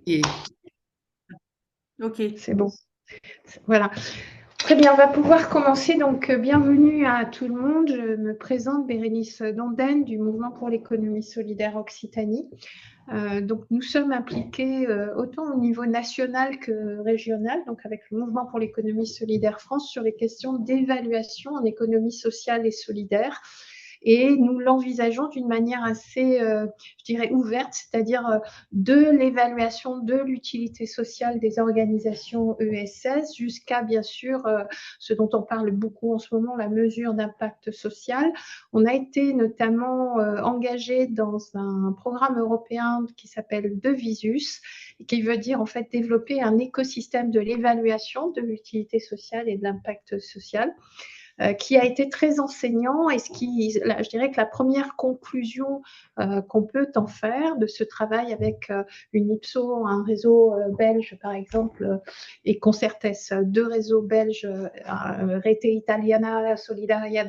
Et ok. C'est bon. Voilà. Très bien, on va pouvoir commencer. Donc, bienvenue à tout le monde. Je me présente Bérénice Dondaine du Mouvement pour l'économie solidaire Occitanie. Donc, nous sommes impliqués autant au niveau national que régional, donc avec le Mouvement pour l'économie solidaire France, sur les questions d'évaluation en économie sociale et solidaire. Et nous l'envisageons d'une manière assez, je dirais, ouverte, c'est-à-dire de l'évaluation de l'utilité sociale des organisations ESS jusqu'à, bien sûr, ce dont on parle beaucoup en ce moment, la mesure d'impact social. On a été notamment engagé dans un programme européen qui s'appelle Devisus, qui veut dire en fait développer un écosystème de l'évaluation de l'utilité sociale et de l'impact social, qui a été très enseignant et je dirais que la première conclusion qu'on peut en faire de ce travail avec une IPSO, un réseau belge par exemple, et Concertes, deux réseaux belges, Rete Italiana Solidaria,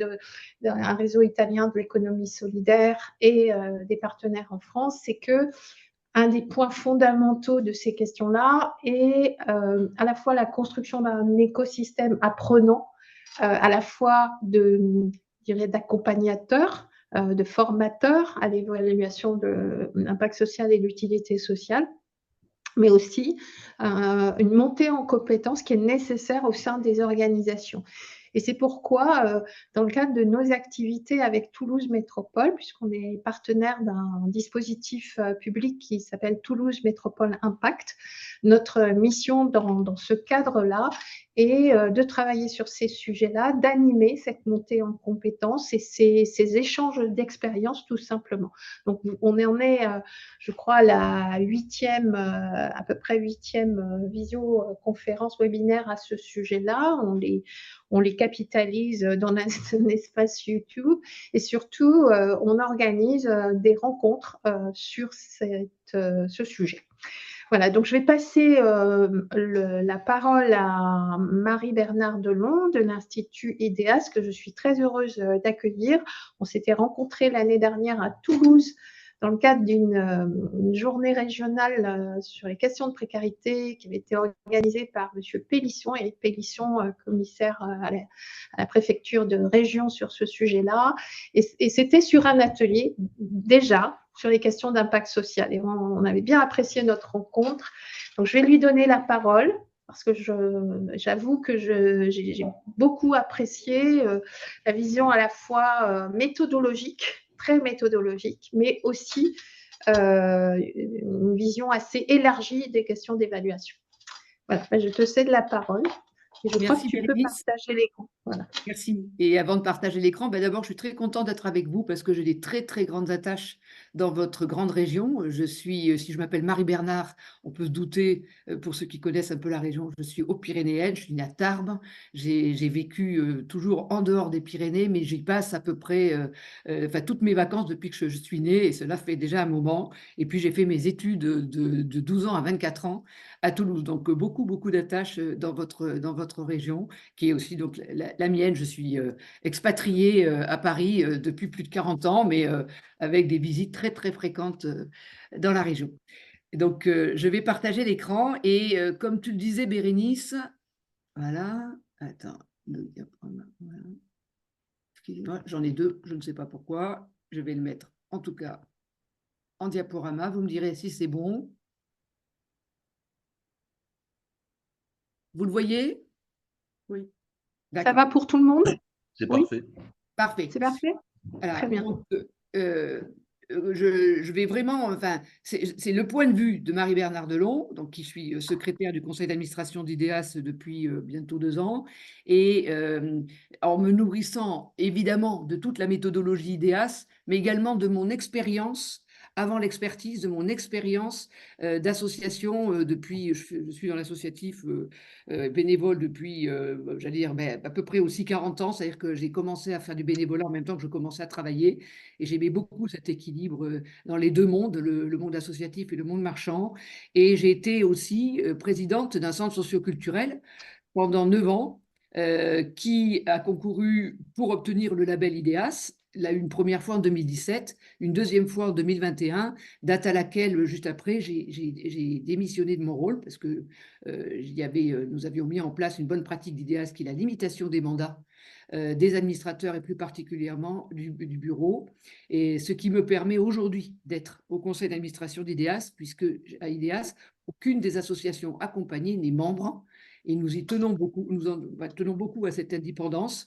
un réseau italien de l'économie solidaire et des partenaires en France, c'est que un des points fondamentaux de ces questions-là est à la fois la construction d'un écosystème apprenant, à la fois d'accompagnateurs, de formateurs à l'évaluation de l'impact social et de l'utilité sociale, mais aussi une montée en compétences qui est nécessaire au sein des organisations. Et c'est pourquoi, dans le cadre de nos activités avec Toulouse Métropole, puisqu'on est partenaire d'un dispositif public qui s'appelle Toulouse Métropole Impact, notre mission dans ce cadre-là est de travailler sur ces sujets-là, d'animer cette montée en compétences et ces échanges d'expériences tout simplement. Donc on en est, je crois, à la à peu près huitième visioconférence webinaire à ce sujet-là. On les capitalise dans un espace YouTube et surtout, on organise des rencontres sur ce sujet. Voilà, donc je vais passer la parole à Marie-Bernard Delon de l'Institut IDEAS, que je suis très heureuse d'accueillir. On s'était rencontrés l'année dernière à Toulouse dans le cadre d'une journée régionale sur les questions de précarité qui avait été organisée par M. Pélisson, Éric Pélisson, commissaire à la préfecture de région sur ce sujet-là. Et c'était sur un atelier déjà sur les questions d'impact social. Et on avait bien apprécié notre rencontre. Donc, je vais lui donner la parole parce que j'avoue que j'ai beaucoup apprécié la vision à la fois méthodologique, très méthodologique, mais aussi une vision assez élargie des questions d'évaluation. Voilà, je te cède la parole. Et je crois que tu peux partager l'écran. Voilà. Merci. Et avant de partager l'écran, d'abord, je suis très contente d'être avec vous parce que j'ai des très, très grandes attaches dans votre grande région. Si je m'appelle Marie Bernard, on peut se douter, pour ceux qui connaissent un peu la région, je suis aux Pyrénéennes, je suis née à Tarbes. J'ai vécu toujours en dehors des Pyrénées, mais j'y passe à peu près toutes mes vacances depuis que je suis née, et cela fait déjà un moment. Et puis, j'ai fait mes études de 12 ans à 24 ans à Toulouse. Donc, beaucoup, beaucoup d'attaches dans votre région, qui est aussi donc la mienne. Je suis expatriée à Paris depuis plus de 40 ans, mais avec des visites très, très fréquentes dans la région. Donc, je vais partager l'écran. Et comme tu le disais, Bérénice, voilà, attends, voilà. Excusez-moi, j'en ai deux, je ne sais pas pourquoi. Je vais le mettre, en tout cas, en diaporama. Vous me direz si c'est bon. Vous le voyez? Oui. Ça D'accord. va pour tout le monde? C'est oui. parfait. Parfait. C'est parfait. Alors, très bien. Donc, je vais vraiment, c'est le point de vue de Marie-Bernard Delon, donc qui suis secrétaire du conseil d'administration d'IDEAS depuis bientôt 2 ans, et en me nourrissant évidemment de toute la méthodologie IDEAS, mais également de mon expérience avant l'expertise, de mon expérience d'association depuis, je suis dans l'associatif bénévole depuis, j'allais dire, à peu près aussi 40 ans, c'est-à-dire que j'ai commencé à faire du bénévolat en même temps que je commençais à travailler, et j'aimais beaucoup cet équilibre dans les deux mondes, le monde associatif et le monde marchand. Et j'ai été aussi présidente d'un centre socioculturel pendant 9 ans, qui a concouru pour obtenir le label IDEAS. une première fois en 2017, une deuxième fois en 2021, date à laquelle, juste après, j'ai démissionné de mon rôle parce que nous avions mis en place une bonne pratique d'IDEAS qui est la limitation des mandats des administrateurs et plus particulièrement du bureau. Et ce qui me permet aujourd'hui d'être au conseil d'administration d'IDEAS, puisque à IDEAS, aucune des associations accompagnées n'est membre. Et nous y tenons beaucoup, tenons beaucoup à cette indépendance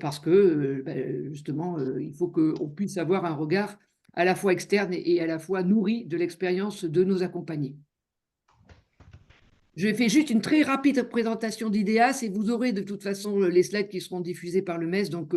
parce que justement, il faut qu'on puisse avoir un regard à la fois externe et à la fois nourri de l'expérience de nos accompagnés. Je fais juste une très rapide présentation d'IDEAS et vous aurez de toute façon les slides qui seront diffusés par le MES. Donc,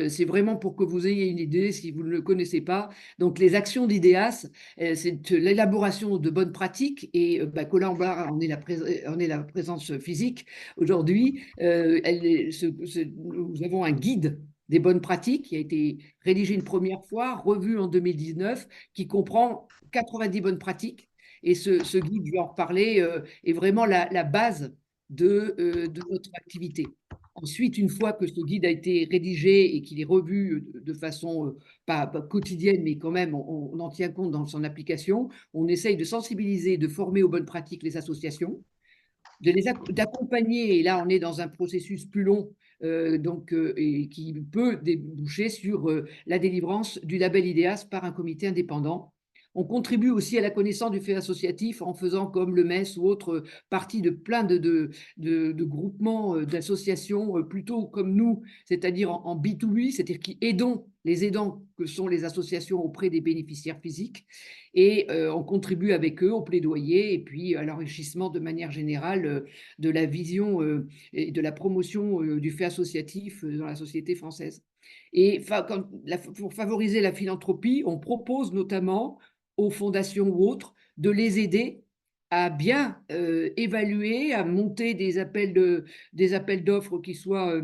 c'est vraiment pour que vous ayez une idée si vous ne le connaissez pas. Donc, les actions d'IDEAS, c'est l'élaboration de bonnes pratiques. Et Colin Bard en est la présence physique aujourd'hui. Nous avons un guide des bonnes pratiques qui a été rédigé une première fois, revu en 2019, qui comprend 90 bonnes pratiques. Et ce guide, je vais en reparler, est vraiment la base de notre activité. Ensuite, une fois que ce guide a été rédigé et qu'il est revu de façon pas quotidienne, mais quand même, on en tient compte dans son application, on essaye de sensibiliser, de former aux bonnes pratiques les associations, d'accompagner, et là on est dans un processus plus long, et qui peut déboucher sur la délivrance du label IDEAS par un comité indépendant. On contribue aussi à la connaissance du fait associatif en faisant comme le MES ou autres partie de plein de groupements, d'associations plutôt comme nous, c'est-à-dire en B2B, c'est-à-dire qui aidons les aidants que sont les associations auprès des bénéficiaires physiques. Et on contribue avec eux au plaidoyer et puis à l'enrichissement de manière générale de la vision et de la promotion du fait associatif dans la société française. Et pour favoriser la philanthropie, on propose notamment aux fondations ou autres de les aider à bien évaluer, à monter des appels d'offres qui soient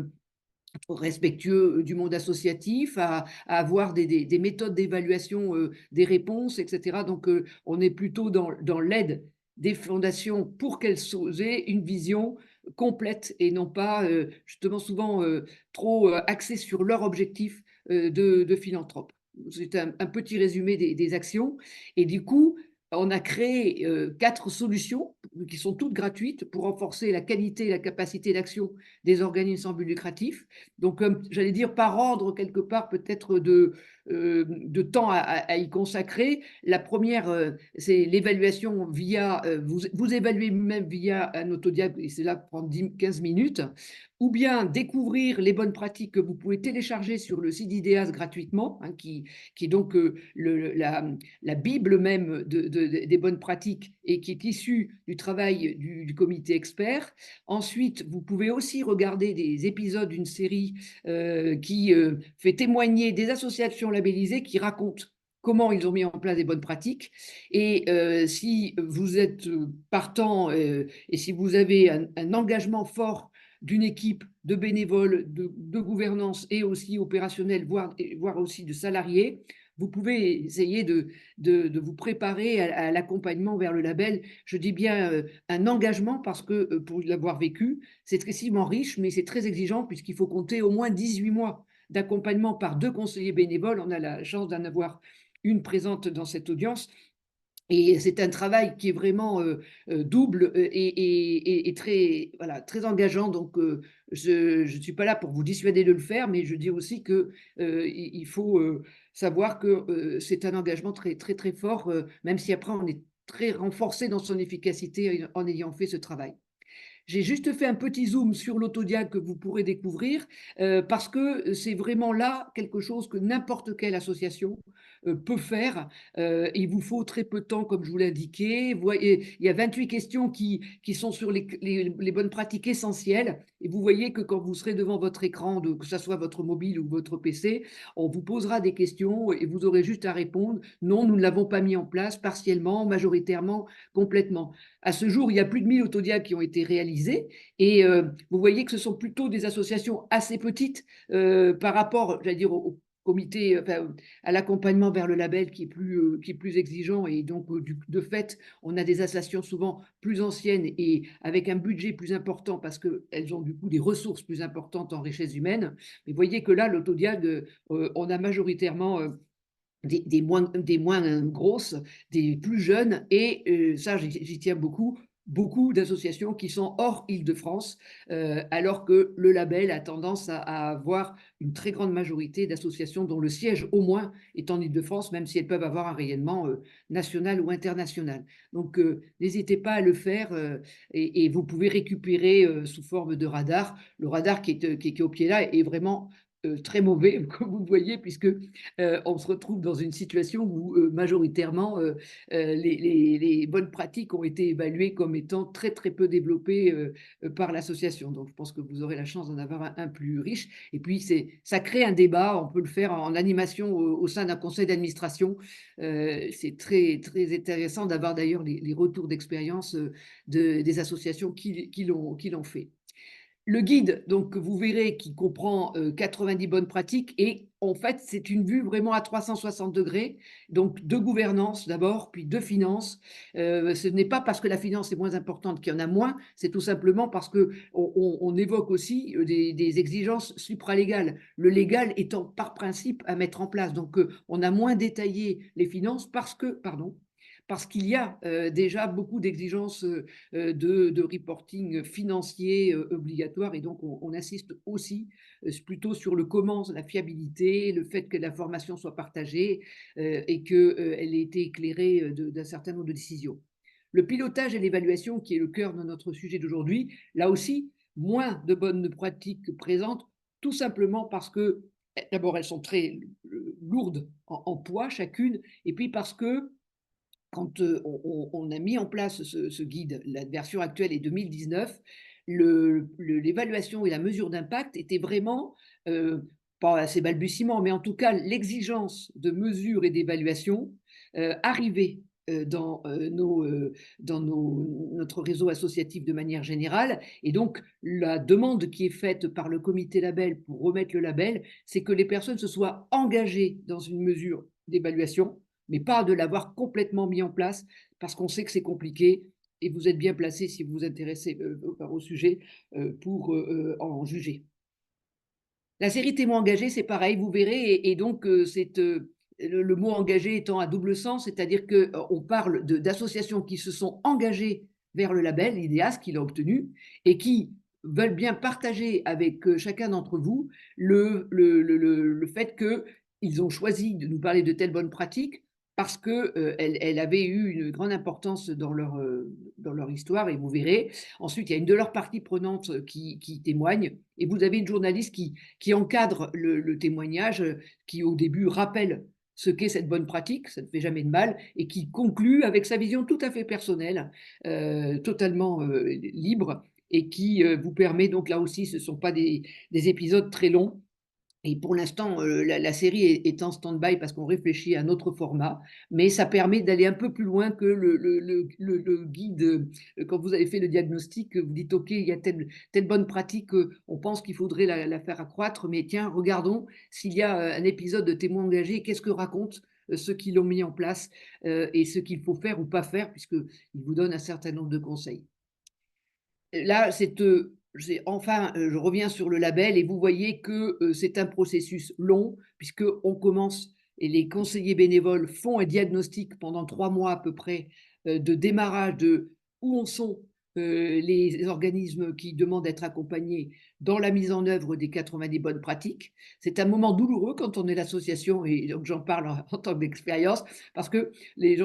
respectueux du monde associatif, à avoir des méthodes d'évaluation des réponses, etc. Donc, on est plutôt dans l'aide des fondations pour qu'elles aient une vision complète et non pas justement souvent trop axée sur leur objectif de philanthrope. C'est un petit résumé des actions. Et du coup, on a créé 4 solutions qui sont toutes gratuites pour renforcer la qualité et la capacité d'action des organismes sans but lucratif. Donc, j'allais dire, par ordre, quelque part, peut-être de temps à y consacrer. La première, c'est l'évaluation via, vous évaluez même via un autodiag, et c'est là prendre 15 minutes, ou bien découvrir les bonnes pratiques que vous pouvez télécharger sur le site d'IDEAS gratuitement, hein, qui est donc la Bible même des bonnes pratiques et qui est issue du travail du comité expert. Ensuite, vous pouvez aussi regarder des épisodes d'une série qui fait témoigner des associations labellisées qui racontent comment ils ont mis en place des bonnes pratiques. Et si vous êtes partant et si vous avez un engagement fort d'une équipe de bénévoles, de gouvernance et aussi opérationnelle, voire aussi de salariés, vous pouvez essayer de vous préparer à l'accompagnement vers le label. Je dis bien un engagement parce que pour l'avoir vécu, c'est excessivement riche, mais c'est très exigeant puisqu'il faut compter au moins 18 mois d'accompagnement par 2 conseillers bénévoles. On a la chance d'en avoir une présente dans cette audience. Et c'est un travail qui est vraiment double et très, voilà, très engageant. Donc, je ne suis pas là pour vous dissuader de le faire, mais je dis aussi qu'il faut savoir que c'est un engagement très, très, très fort, même si après, on est très renforcé dans son efficacité en ayant fait ce travail. J'ai juste fait un petit zoom sur l'autodiag que vous pourrez découvrir parce que c'est vraiment là quelque chose que n'importe quelle association peut faire. Il vous faut très peu de temps, comme je vous l'ai indiqué. Il y a 28 questions qui sont sur les bonnes pratiques essentielles. Et vous voyez que quand vous serez devant votre écran, que ce soit votre mobile ou votre PC, on vous posera des questions et vous aurez juste à répondre. Non, nous ne l'avons pas mis en place partiellement, majoritairement, complètement. À ce jour, il y a plus de 1000 autodiags qui ont été réalisés et vous voyez que ce sont plutôt des associations assez petites par rapport, j'allais dire, comité, enfin, à l'accompagnement vers le label qui est plus exigeant et donc de fait, on a des associations souvent plus anciennes et avec un budget plus important parce qu'elles ont du coup des ressources plus importantes en richesse humaine. Mais vous voyez que là, l'autodiag, on a majoritairement des moins grosses, des plus jeunes et ça j'y tiens beaucoup, beaucoup d'associations qui sont hors Île-de-France, alors que le label a tendance à avoir une très grande majorité d'associations dont le siège au moins est en Île-de-France, même si elles peuvent avoir un rayonnement national ou international. Donc n'hésitez pas à le faire et vous pouvez récupérer sous forme de radar. Le radar qui est au pied là est vraiment très mauvais, comme vous voyez, puisque on se retrouve dans une situation où majoritairement les bonnes pratiques ont été évaluées comme étant très très peu développées par l'association. Donc je pense que vous aurez la chance d'en avoir un plus riche. Et puis ça crée un débat, on peut le faire en animation au sein d'un conseil d'administration. C'est très très intéressant d'avoir d'ailleurs les retours d'expérience des associations qui l'ont fait. Le guide, donc vous verrez, qui comprend 90 bonnes pratiques et en fait, c'est une vue vraiment à 360 degrés, donc de gouvernance d'abord, puis de finance. Ce n'est pas parce que la finance est moins importante qu'il y en a moins, c'est tout simplement parce qu'on évoque aussi des exigences supralégales, le légal étant par principe à mettre en place. Donc, on a moins détaillé les finances parce qu'il y a déjà beaucoup d'exigences de reporting financier obligatoire et donc on insiste aussi plutôt sur le comment, la fiabilité, le fait que l'information soit partagée et qu'elle ait été éclairée d'un certain nombre de décisions. Le pilotage et l'évaluation, qui est le cœur de notre sujet d'aujourd'hui, là aussi, moins de bonnes pratiques présentes, tout simplement parce que, d'abord, elles sont très lourdes en poids chacune, et puis parce que quand on a mis en place ce guide, la version actuelle est 2019, l'évaluation et la mesure d'impact étaient vraiment, pas à ses balbutiements, mais en tout cas l'exigence de mesure et d'évaluation arrivait notre réseau associatif de manière générale. Et donc, la demande qui est faite par le comité label pour remettre le label, c'est que les personnes se soient engagées dans une mesure d'évaluation, mais pas de l'avoir complètement mis en place, parce qu'on sait que c'est compliqué, et vous êtes bien placé si vous vous intéressez au sujet pour en juger. La série Témoins engagés, c'est pareil, vous verrez, et donc le mot engagé étant à double sens, c'est-à-dire qu'on parle d'associations qui se sont engagées vers le label, l'IDEAS, qu'il a obtenu, et qui veulent bien partager avec chacun d'entre vous le fait qu'ils ont choisi de nous parler de telles bonnes pratiques parce qu'elle avait eu une grande importance dans leur histoire, et vous verrez. Ensuite, il y a une de leurs parties prenantes qui témoigne, et vous avez une journaliste qui encadre le témoignage, qui au début rappelle ce qu'est cette bonne pratique, ça ne fait jamais de mal, et qui conclut avec sa vision tout à fait personnelle, totalement libre, et qui vous permet, donc là aussi, ce ne sont pas des épisodes très longs, et pour l'instant, la série est en stand-by parce qu'on réfléchit à un autre format, mais ça permet d'aller un peu plus loin que le guide. Quand vous avez fait le diagnostic, vous dites: «OK, il y a telle bonne pratique, on pense qu'il faudrait la faire accroître, mais tiens, regardons s'il y a un épisode de témoins engagés, qu'est-ce que racontent ceux qui l'ont mis en place, et ce qu'il faut faire ou pas faire», puisqu'il vous donne un certain nombre de conseils. Là, enfin, je reviens sur le label, et vous voyez que c'est un processus long, puisqu'on commence et les conseillers bénévoles font un diagnostic pendant 3 mois à peu près de démarrage de où en sont les organismes qui demandent d'être accompagnés dans la mise en œuvre des 90 bonnes pratiques. C'est un moment douloureux quand on est l'association, et donc j'en parle en tant qu'expérience, parce que les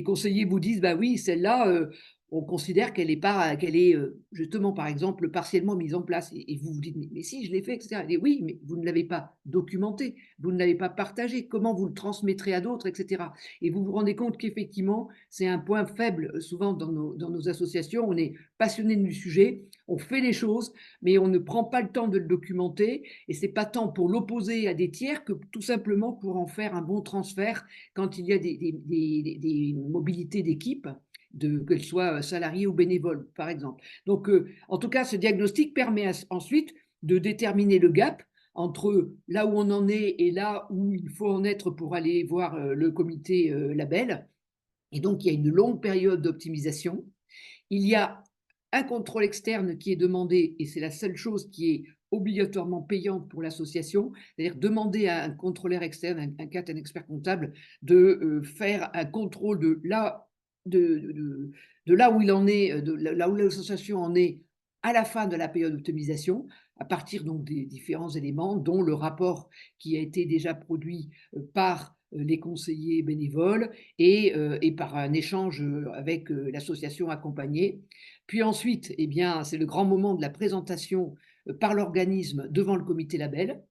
conseillers vous disent: «Bah oui, celle-là, on considère qu'elle est justement, par exemple, partiellement mise en place», et vous vous dites: mais si, je l'ai fait, etc. Et oui, mais vous ne l'avez pas documenté, vous ne l'avez pas partagé, comment vous le transmettrez à d'autres, etc. Et vous vous rendez compte qu'effectivement, c'est un point faible souvent dans nos associations. On est passionné du sujet, on fait les choses, mais on ne prend pas le temps de le documenter, et c'est pas tant pour l'opposer à des tiers que tout simplement pour en faire un bon transfert quand il y a des mobilités d'équipe, qu'elles soient salariées ou bénévoles, par exemple. Donc, en tout cas, ce diagnostic permet ensuite de déterminer le gap entre là où on en est et là où il faut en être pour aller voir le comité label. Et donc, il y a une longue période d'optimisation. Il y a un contrôle externe qui est demandé, et c'est la seule chose qui est obligatoirement payante pour l'association, c'est-à-dire demander à un contrôleur externe, un CAT, un expert comptable, de faire un contrôle de là où il en est, de là où l'association en est à la fin de la période d'optimisation, à partir donc des différents éléments, dont le rapport qui a été déjà produit par les conseillers bénévoles et par un échange avec l'association accompagnée. Puis ensuite, eh bien, c'est le grand moment de la présentation par l'organisme devant le comité label,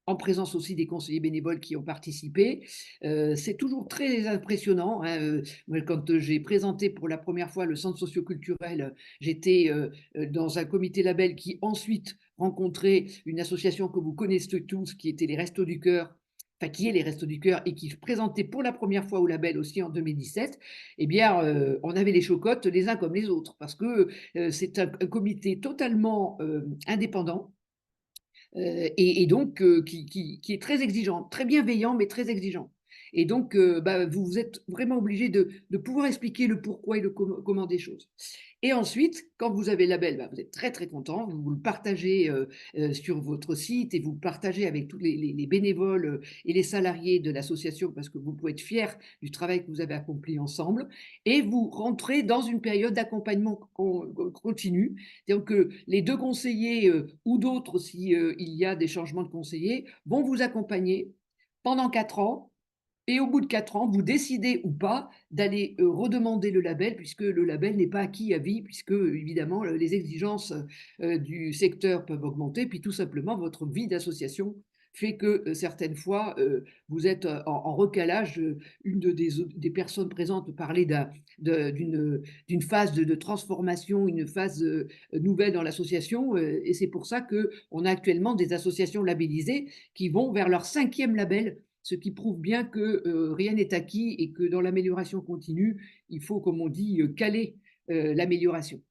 en présence aussi des conseillers bénévoles qui ont participé. C'est toujours très impressionnant, hein. Moi, quand j'ai présenté pour la première fois le centre socioculturel, j'étais dans un comité label qui ensuite rencontrait une association que vous connaissez tous, qui était les Restos du Cœur, enfin qui est les Restos du Cœur et qui présentait pour la première fois au label aussi en 2017. Eh bien, on avait les chocottes les uns comme les autres, parce que c'est un comité totalement indépendant, et donc qui est très exigeant, très bienveillant, mais très exigeant. Et donc, bah, vous êtes vraiment obligé de pouvoir expliquer le pourquoi et le comment des choses. Et ensuite, quand vous avez le label, bah, vous êtes très très content, vous le partagez sur votre site et vous le partagez avec tous les bénévoles et les salariés de l'association parce que vous pouvez être fiers du travail que vous avez accompli ensemble. Et vous rentrez dans une période d'accompagnement continu. Donc, les deux conseillers ou d'autres, si il y a des changements de conseillers, vont vous accompagner pendant 4 ans. Et au bout de 4 ans, vous décidez ou pas d'aller redemander le label, puisque le label n'est pas acquis à vie, puisque évidemment les exigences du secteur peuvent augmenter, puis tout simplement votre vie d'association fait que certaines fois vous êtes en recalage. Des personnes présentes parlait d'une phase de transformation, une phase nouvelle dans l'association, et c'est pour ça qu'on a actuellement des associations labellisées qui vont vers leur 5e label, ce qui prouve bien que rien n'est acquis et que dans l'amélioration continue, il faut, comme on dit, caler l'amélioration.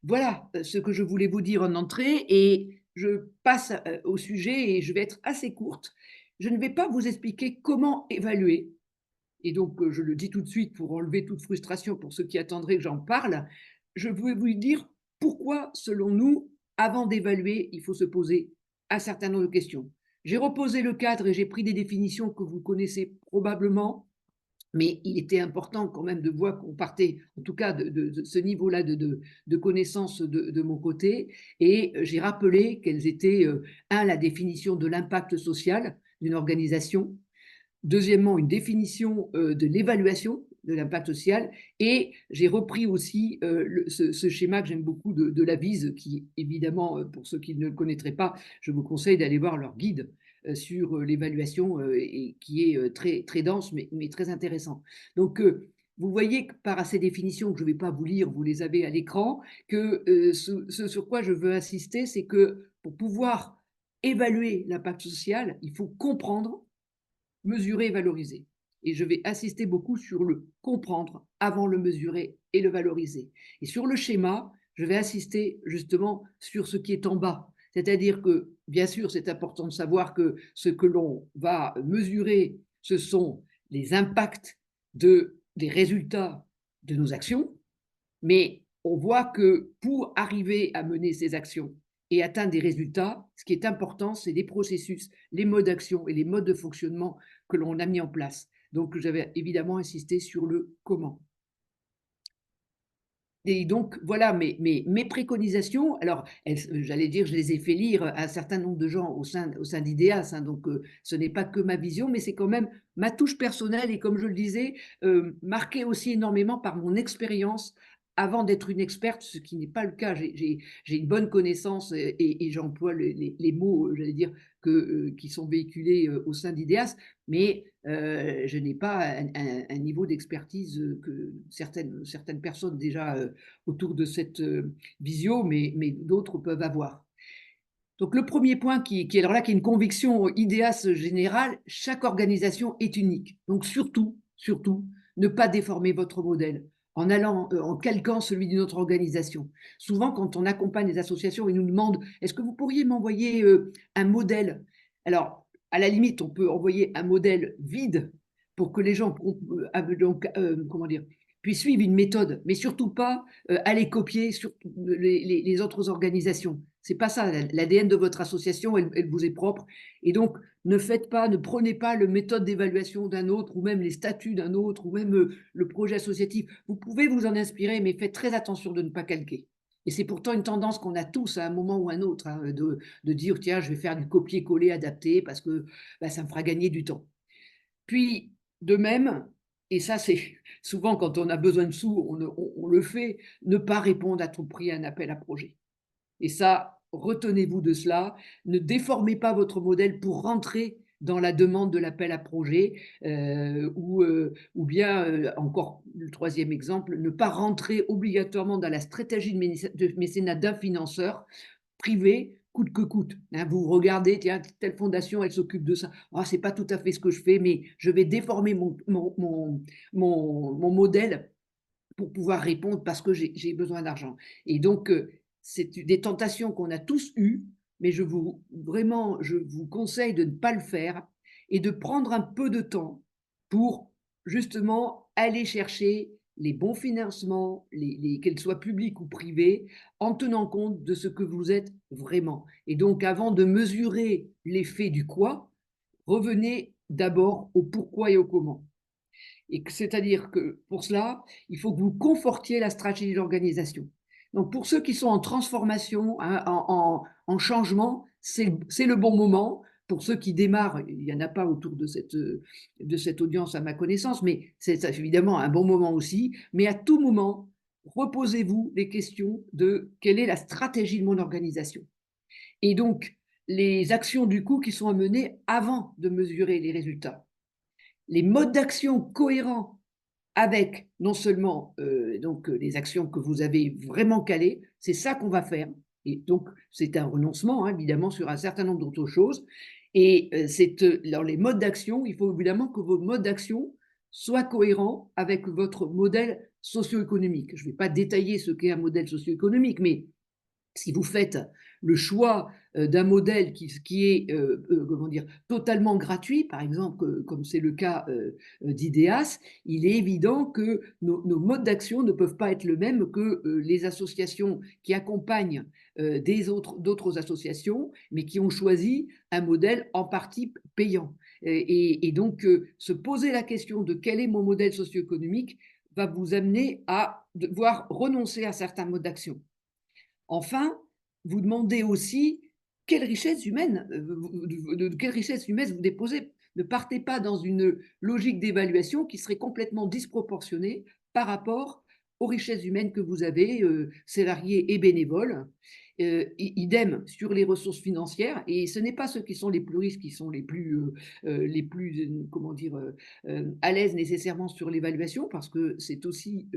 Voilà ce que je voulais vous dire en entrée, et je passe au sujet et je vais être assez courte. Je ne vais pas vous expliquer comment évaluer, et donc je le dis tout de suite pour enlever toute frustration pour ceux qui attendraient que j'en parle. Je vais vous dire pourquoi, selon nous, avant d'évaluer, il faut se poser un certain nombre de questions. J'ai reposé le cadre et j'ai pris des définitions que vous connaissez probablement, mais il était important quand même de voir qu'on partait, en tout cas, de ce niveau-là de connaissance de mon côté. Et j'ai rappelé quelles étaient, la définition de l'impact social d'une organisation. Deuxièmement, une définition de l'évaluation de l'impact social. Et j'ai repris aussi ce schéma que j'aime beaucoup de la VISE, qui, évidemment, pour ceux qui ne le connaîtraient pas, je vous conseille d'aller voir leur guide sur l'évaluation, et qui est très, très dense, mais très intéressant. Donc, vous voyez que par ces définitions, que je ne vais pas vous lire, vous les avez à l'écran, que ce sur quoi je veux insister, c'est que pour pouvoir évaluer l'impact social, il faut comprendre, mesurer et valoriser. Et je vais insister beaucoup sur le comprendre avant le mesurer et le valoriser. Et sur le schéma, je vais insister justement sur ce qui est en bas. C'est-à-dire que, bien sûr, c'est important de savoir que ce que l'on va mesurer, ce sont les impacts des résultats de nos actions, mais on voit que pour arriver à mener ces actions et atteindre des résultats, ce qui est important, c'est les processus, les modes d'action et les modes de fonctionnement que l'on a mis en place. Donc, j'avais évidemment insisté sur le comment. Et donc, voilà mes préconisations. Alors, j'allais dire, je les ai fait lire à un certain nombre de gens au sein d'IDEAS, hein, donc ce n'est pas que ma vision, mais c'est quand même ma touche personnelle et, comme je le disais, marquée aussi énormément par mon expérience avant d'être une experte, ce qui n'est pas le cas. J'ai une bonne connaissance et j'emploie les mots, j'allais dire, qui sont véhiculés au sein d'IDEAS, mais je n'ai pas un niveau d'expertise que certaines personnes déjà autour de cette visio, mais d'autres peuvent avoir. Donc le premier point qui est alors là, qui est une conviction IDEAS générale: chaque organisation est unique. Donc surtout, surtout, ne pas déformer votre modèle en calquant celui d'une autre organisation. Souvent, quand on accompagne les associations, ils nous demandent: est-ce que vous pourriez m'envoyer un modèle? Alors, à la limite, on peut envoyer un modèle vide pour que les gens donc, comment dire, puissent suivre une méthode, mais surtout pas aller copier sur les autres organisations. C'est pas ça. L'ADN de votre association, elle vous est propre. Et donc, ne prenez pas le méthode d'évaluation d'un autre, ou même les statuts d'un autre, ou même le projet associatif. Vous pouvez vous en inspirer, mais faites très attention de ne pas calquer. Et c'est pourtant une tendance qu'on a tous à un moment ou à un autre, hein, de dire, tiens, je vais faire du copier-coller adapté parce que bah, ça me fera gagner du temps. Puis, de même, et ça c'est souvent quand on a besoin de sous, on le fait, ne pas répondre à tout prix à un appel à projet. Et ça, retenez-vous de cela. Ne déformez pas votre modèle pour rentrer dans la demande de l'appel à projet, ou bien, encore le troisième exemple, ne pas rentrer obligatoirement dans la stratégie de mécénat d'un financeur privé coûte que coûte. Hein. Vous regardez, tiens, telle fondation, elle s'occupe de ça. Ah, c'est pas tout à fait ce que je fais, mais je vais déformer mon modèle pour pouvoir répondre parce que j'ai besoin d'argent. Et donc, c'est des tentations qu'on a tous eues, mais vraiment, je vous conseille de ne pas le faire et de prendre un peu de temps pour justement aller chercher les bons financements, qu'elles soient publics ou privés, en tenant compte de ce que vous êtes vraiment. Et donc, avant de mesurer l'effet du quoi, revenez d'abord au pourquoi et au comment. Et c'est-à-dire que pour cela, il faut que vous confortiez la stratégie de l'organisation. Donc pour ceux qui sont en transformation, hein, en changement, c'est le bon moment. Pour ceux qui démarrent, il n'y en a pas autour de cette audience à ma connaissance, mais c'est évidemment un bon moment aussi. Mais à tout moment, reposez-vous les questions de quelle est la stratégie de mon organisation. Et donc, les actions du coup qui sont à mener avant de mesurer les résultats, les modes d'action cohérents avec non seulement donc, les actions que vous avez vraiment calées, c'est ça qu'on va faire. Et donc, c'est un renoncement, hein, évidemment, sur un certain nombre d'autres choses. Et dans les modes d'action, il faut évidemment que vos modes d'action soient cohérents avec votre modèle socio-économique. Je ne vais pas détailler ce qu'est un modèle socio-économique, mais si vous faites le choix d'un modèle qui est comment dire, totalement gratuit, par exemple, comme c'est le cas d'IDEAS, il est évident que nos modes d'action ne peuvent pas être le même que les associations qui accompagnent d'autres associations, mais qui ont choisi un modèle en partie payant. Et donc, se poser la question de quel est mon modèle socio-économique va vous amener à devoir renoncer à certains modes d'action. Enfin, vous demandez aussi quelle richesse humaine, de quelle richesse humaine vous déposez. Ne partez pas dans une logique d'évaluation qui serait complètement disproportionnée par rapport aux richesses humaines que vous avez, salariés et bénévoles. Idem sur les ressources financières, et ce n'est pas ceux qui sont les plus riches qui sont comment dire, à l'aise nécessairement sur l'évaluation, parce que c'est aussi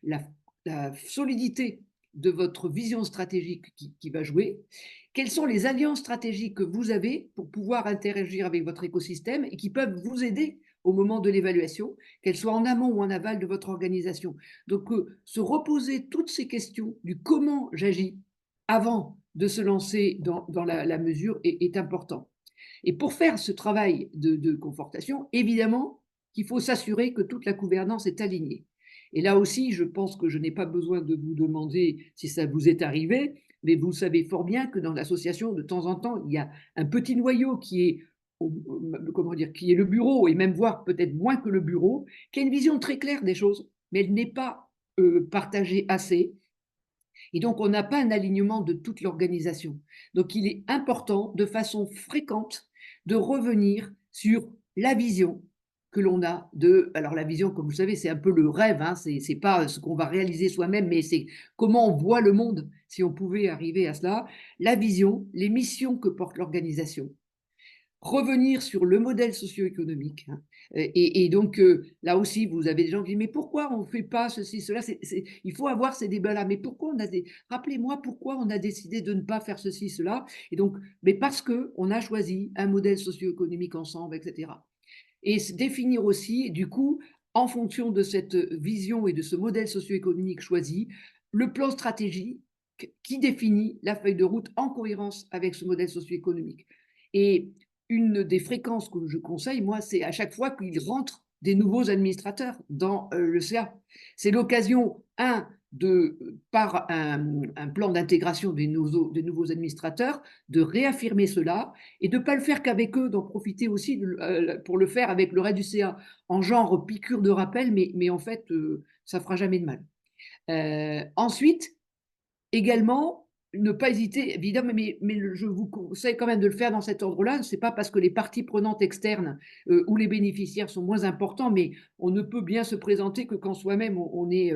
la solidité de votre vision stratégique qui va jouer. Quelles sont les alliances stratégiques que vous avez pour pouvoir interagir avec votre écosystème et qui peuvent vous aider au moment de l'évaluation, qu'elles soient en amont ou en aval de votre organisation. Donc, se reposer toutes ces questions du comment j'agis avant de se lancer dans la mesure est important. Et pour faire ce travail de confortation, évidemment qu'il faut s'assurer que toute la gouvernance est alignée. Et là aussi, je pense que je n'ai pas besoin de vous demander si ça vous est arrivé, mais vous savez fort bien que dans l'association, de temps en temps, il y a un petit noyau qui est, comment dire, qui est le bureau, et même voire peut-être moins que le bureau, qui a une vision très claire des choses, mais elle n'est pas partagée assez. Et donc, on n'a pas un alignement de toute l'organisation. Donc, il est important, de façon fréquente, de revenir sur la vision que l'on a de… Alors, la vision, comme vous savez, c'est un peu le rêve, hein, c'est pas ce qu'on va réaliser soi-même, mais c'est comment on voit le monde, si on pouvait arriver à cela. La vision, les missions que porte l'organisation, revenir sur le modèle socio-économique. Hein. Et donc, là aussi, vous avez des gens qui disent, mais pourquoi on ne fait pas ceci, cela il faut avoir ces débats-là. Mais pourquoi rappelez-moi pourquoi on a décidé de ne pas faire ceci, cela. Et donc, mais parce qu'on a choisi un modèle socio-économique ensemble, etc. Et définir aussi, du coup, en fonction de cette vision et de ce modèle socio-économique choisi, le plan stratégique qui définit la feuille de route en cohérence avec ce modèle socio-économique. Et une des fréquences que je conseille, moi, c'est à chaque fois qu'il rentre des nouveaux administrateurs dans le CA. C'est l'occasion, par un plan d'intégration des nouveaux administrateurs, de réaffirmer cela et de ne pas le faire qu'avec eux, d'en profiter aussi pour le faire avec le reste du CA, en genre piqûre de rappel, mais en fait, ça ne fera jamais de mal. Ensuite, également, ne pas hésiter, évidemment, mais je vous conseille quand même de le faire dans cet ordre-là. Ce n'est pas parce que les parties prenantes externes ou les bénéficiaires sont moins importants, mais on ne peut bien se présenter que quand soi-même on est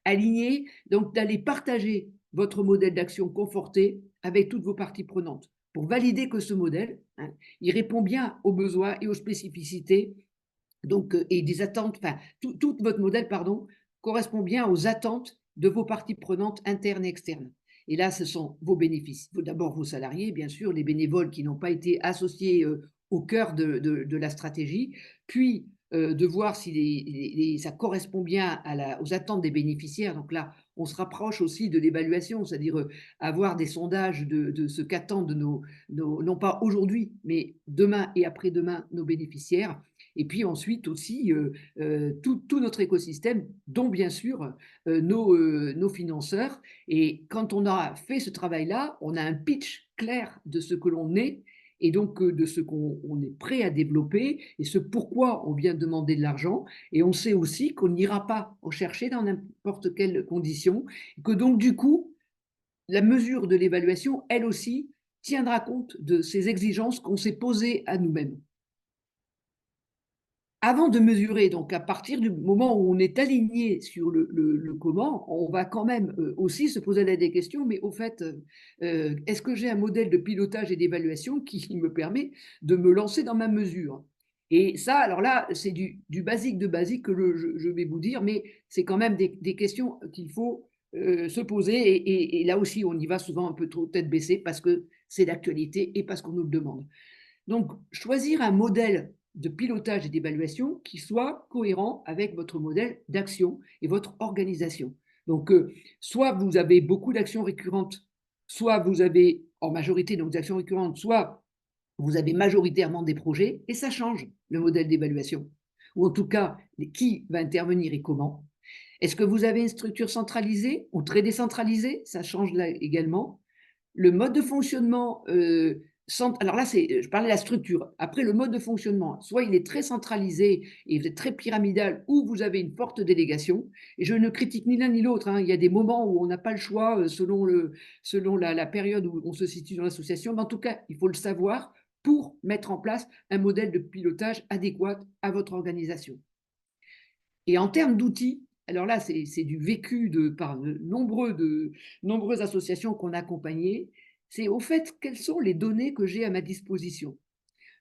aligné. Donc, d'aller partager votre modèle d'action conforté avec toutes vos parties prenantes pour valider que ce modèle, hein, il répond bien aux besoins et aux spécificités donc, et des attentes, enfin, tout votre modèle, pardon, correspond bien aux attentes de vos parties prenantes internes et externes. Et là, ce sont vos bénéfices. D'abord vos salariés, bien sûr, les bénévoles qui n'ont pas été associés au cœur de la stratégie, puis de voir si ça correspond bien aux attentes des bénéficiaires. Donc là, on se rapproche aussi de l'évaluation, c'est-à-dire avoir des sondages de ce qu'attendent non pas aujourd'hui, mais demain et après-demain, nos bénéficiaires. Et puis ensuite aussi tout notre écosystème, dont bien sûr nos financeurs. Et quand on a fait ce travail-là, on a un pitch clair de ce que l'on est et donc de ce qu'on est prêt à développer et ce pourquoi on vient demander de l'argent. Et on sait aussi qu'on n'ira pas en chercher dans n'importe quelle condition. Et que donc du coup, la mesure de l'évaluation, elle aussi, tiendra compte de ces exigences qu'on s'est posées à nous-mêmes. Avant de mesurer, donc à partir du moment où on est aligné sur le comment, on va quand même aussi se poser des questions, mais au fait, est-ce que j'ai un modèle de pilotage et d'évaluation qui me permet de me lancer dans ma mesure? Et ça, alors là, c'est du basique de basique que je vais vous dire, mais c'est quand même des questions qu'il faut se poser. Et là aussi, on y va souvent un peu trop tête baissée parce que c'est d'actualité et parce qu'on nous le demande. Donc, choisir un modèle de pilotage et d'évaluation qui soit cohérent avec votre modèle d'action et votre organisation. Donc, soit vous avez beaucoup d'actions récurrentes, soit vous avez en majorité donc des actions récurrentes, soit vous avez majoritairement des projets, et ça change le modèle d'évaluation. Ou en tout cas, qui va intervenir et comment. Est-ce que vous avez une structure centralisée ou très décentralisée? Ça change là également. Le mode de fonctionnement, alors là, je parlais de la structure. Après, le mode de fonctionnement, soit il est très centralisé et vous êtes très pyramidal, ou vous avez une forte délégation. Et je ne critique ni l'un ni l'autre, hein. Il y a des moments où on n'a pas le choix selon la période où on se situe dans l'association. Mais en tout cas, il faut le savoir pour mettre en place un modèle de pilotage adéquat à votre organisation. Et en termes d'outils, alors là, c'est du vécu par de nombreuses associations qu'on a accompagnées, c'est au fait quelles sont les données que j'ai à ma disposition.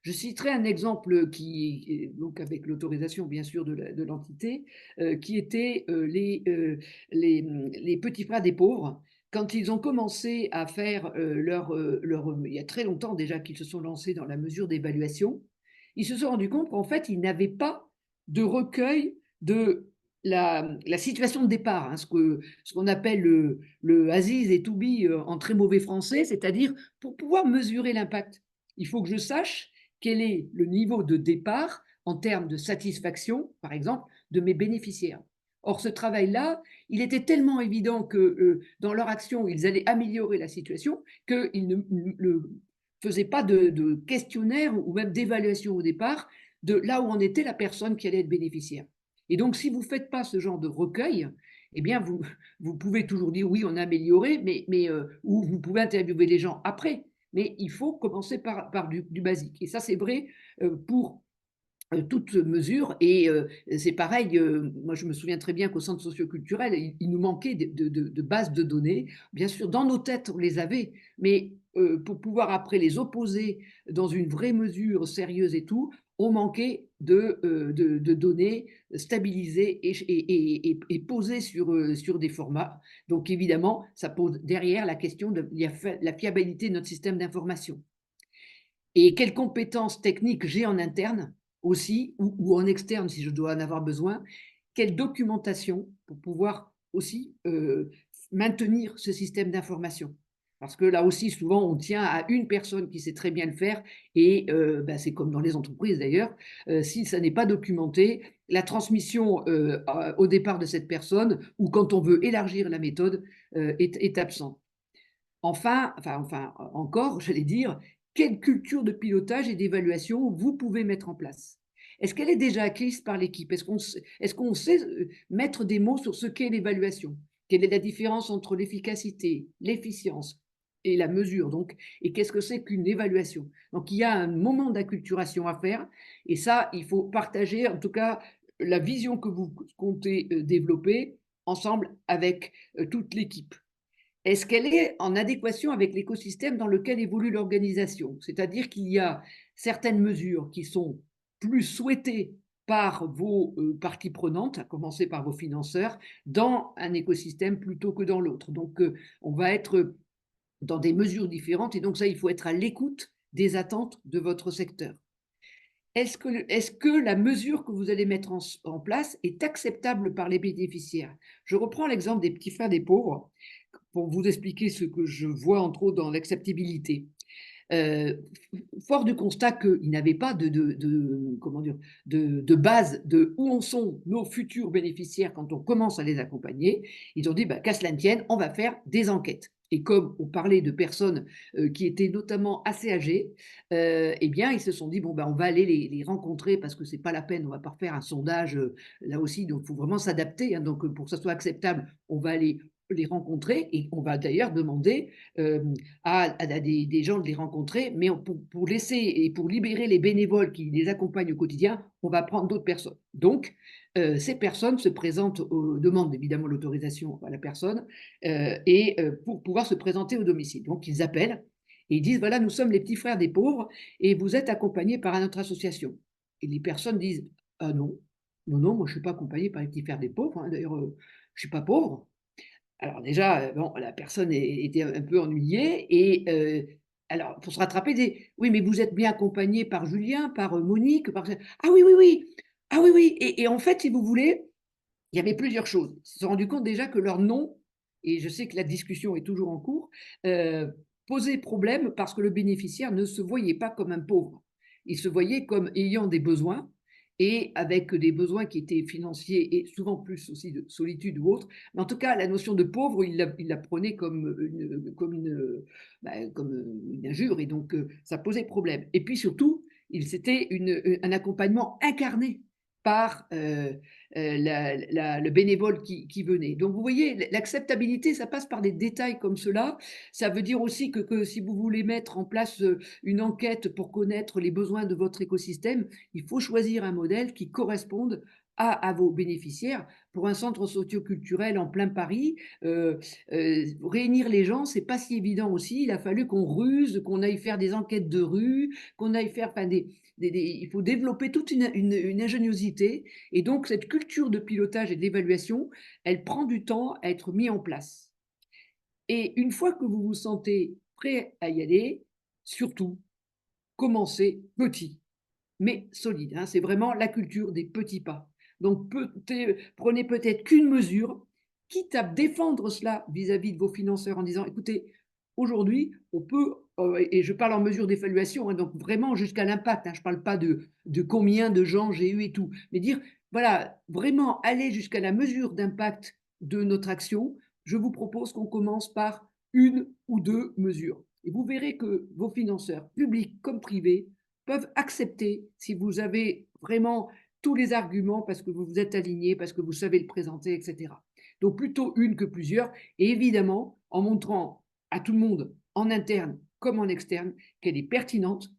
Je citerai un exemple donc avec l'autorisation bien sûr de l'entité, qui était les petits frères des pauvres. Quand ils ont commencé à faire il y a très longtemps déjà qu'ils se sont lancés dans la mesure d'évaluation, ils se sont rendus compte qu'en fait, ils n'avaient pas de recueil de la situation de départ, hein, ce qu'on appelle le Aziz et to be en très mauvais français, c'est-à-dire pour pouvoir mesurer l'impact, il faut que je sache quel est le niveau de départ en termes de satisfaction, par exemple, de mes bénéficiaires. Or, ce travail-là, il était tellement évident que dans leur action, ils allaient améliorer la situation qu'ils ne faisaient pas de questionnaire ou même d'évaluation au départ de là où en était la personne qui allait être bénéficiaire. Et donc, si vous ne faites pas ce genre de recueil, eh bien, vous pouvez toujours dire oui, on a amélioré, ou vous pouvez interviewer les gens après. Mais il faut commencer par du basique. Et ça, c'est vrai pour toute mesure. Et c'est pareil, moi je me souviens très bien qu'au centre socioculturel, il nous manquait de bases de données. Bien sûr, dans nos têtes, on les avait, mais pour pouvoir après les opposer dans une vraie mesure sérieuse et tout, on manquait de données stabilisées et posées sur des formats. Donc évidemment, ça pose derrière la question de la fiabilité de notre système d'information. Et quelles compétences techniques j'ai en interne aussi, ou en externe si je dois en avoir besoin, quelle documentation pour pouvoir aussi maintenir ce système d'information. Parce que là aussi, souvent, on tient à une personne qui sait très bien le faire et bah, c'est comme dans les entreprises d'ailleurs, si ça n'est pas documenté, la transmission au départ de cette personne ou quand on veut élargir la méthode est absente. Enfin, encore, j'allais dire, quelle culture de pilotage et d'évaluation vous pouvez mettre en place? Est-ce qu'elle est déjà acquise par l'équipe? Est-ce qu'on sait mettre des mots sur ce qu'est l'évaluation? Quelle est la différence entre l'efficacité, l'efficience et la mesure donc? Et qu'est-ce que c'est qu'une évaluation? Donc il y a un moment d'acculturation à faire et ça, il faut partager en tout cas la vision que vous comptez développer ensemble avec toute l'équipe. Est-ce qu'elle est en adéquation avec l'écosystème dans lequel évolue l'organisation? C'est-à-dire qu'il y a certaines mesures qui sont plus souhaitées par vos parties prenantes, à commencer par vos financeurs, dans un écosystème plutôt que dans l'autre. Donc, on va être dans des mesures différentes et donc ça, il faut être à l'écoute des attentes de votre secteur. Est-ce que la mesure que vous allez mettre en place est acceptable par les bénéficiaires? Je reprends l'exemple des petits frères des pauvres pour vous expliquer ce que je vois entre autres dans l'acceptabilité. Fort du constat qu'ils n'avaient pas comment dire, de base de où en sont nos futurs bénéficiaires quand on commence à les accompagner, ils ont dit bah, qu'à cela ne tienne, on va faire des enquêtes. Et comme on parlait de personnes qui étaient notamment assez âgées, eh bien, ils se sont dit bon, ben, on va aller les rencontrer parce que c'est pas la peine, on va pas refaire un sondage là aussi, donc il faut vraiment s'adapter. Hein, donc, pour que ça soit acceptable, on va aller les rencontrer et on va d'ailleurs demander à des gens de les rencontrer, mais pour laisser et pour libérer les bénévoles qui les accompagnent au quotidien, on va prendre d'autres personnes. Donc, ces personnes se présentent, demandent évidemment l'autorisation à la personne et pour pouvoir se présenter au domicile. Donc, ils appellent et ils disent voilà, nous sommes les petits frères des pauvres et vous êtes accompagnés par notre association. Et les personnes disent ah non, non, non, moi je ne suis pas accompagné par les petits frères des pauvres. Hein. D'ailleurs, je ne suis pas pauvre. Alors déjà, bon, la personne était un peu ennuyée et alors pour se rattraper, dit: «Oui, mais vous êtes bien accompagné par Julien, par, Monique, par» «Ah oui, oui, oui! Ah oui, oui» et en fait, si vous voulez, il y avait plusieurs choses. Ils se sont rendus compte déjà que leur nom et je sais que la discussion est toujours en cours, posait problème parce que le bénéficiaire ne se voyait pas comme un pauvre. Il se voyait comme ayant des besoins et avec des besoins qui étaient financiers et souvent plus aussi de solitude ou autre. Mais en tout cas, la notion de pauvre, il la prenait comme une injure et donc ça posait problème. Et puis surtout, c'était un accompagnement incarné par le bénévole qui venait. Donc vous voyez, l'acceptabilité, ça passe par des détails comme cela. Ça veut dire aussi que si vous voulez mettre en place une enquête pour connaître les besoins de votre écosystème, il faut choisir un modèle qui corresponde à vos bénéficiaires. Pour un centre socioculturel en plein Paris, réunir les gens, c'est pas si évident aussi. Il a fallu qu'on ruse, qu'on aille faire des enquêtes de rue, qu'on aille faire enfin, il faut développer toute une ingéniosité et donc cette culture de pilotage et d'évaluation, elle prend du temps à être mise en place. Et une fois que vous vous sentez prêt à y aller, surtout, commencez petit, mais solide. Hein. C'est vraiment la culture des petits pas. Donc prenez peut-être qu'une mesure, quitte à défendre cela vis-à-vis de vos financeurs en disant, écoutez, aujourd'hui, on peut, et je parle en mesure d'évaluation, hein, donc vraiment jusqu'à l'impact, hein, je ne parle pas de combien de gens j'ai eu et tout, mais dire, voilà, vraiment aller jusqu'à la mesure d'impact de notre action, je vous propose qu'on commence par une ou deux mesures. Et vous verrez que vos financeurs, publics comme privés, peuvent accepter si vous avez vraiment tous les arguments parce que vous vous êtes aligné, parce que vous savez le présenter, etc. Donc plutôt une que plusieurs, et évidemment en montrant à tout le monde, en interne comme en externe, qu'elle est pertinente,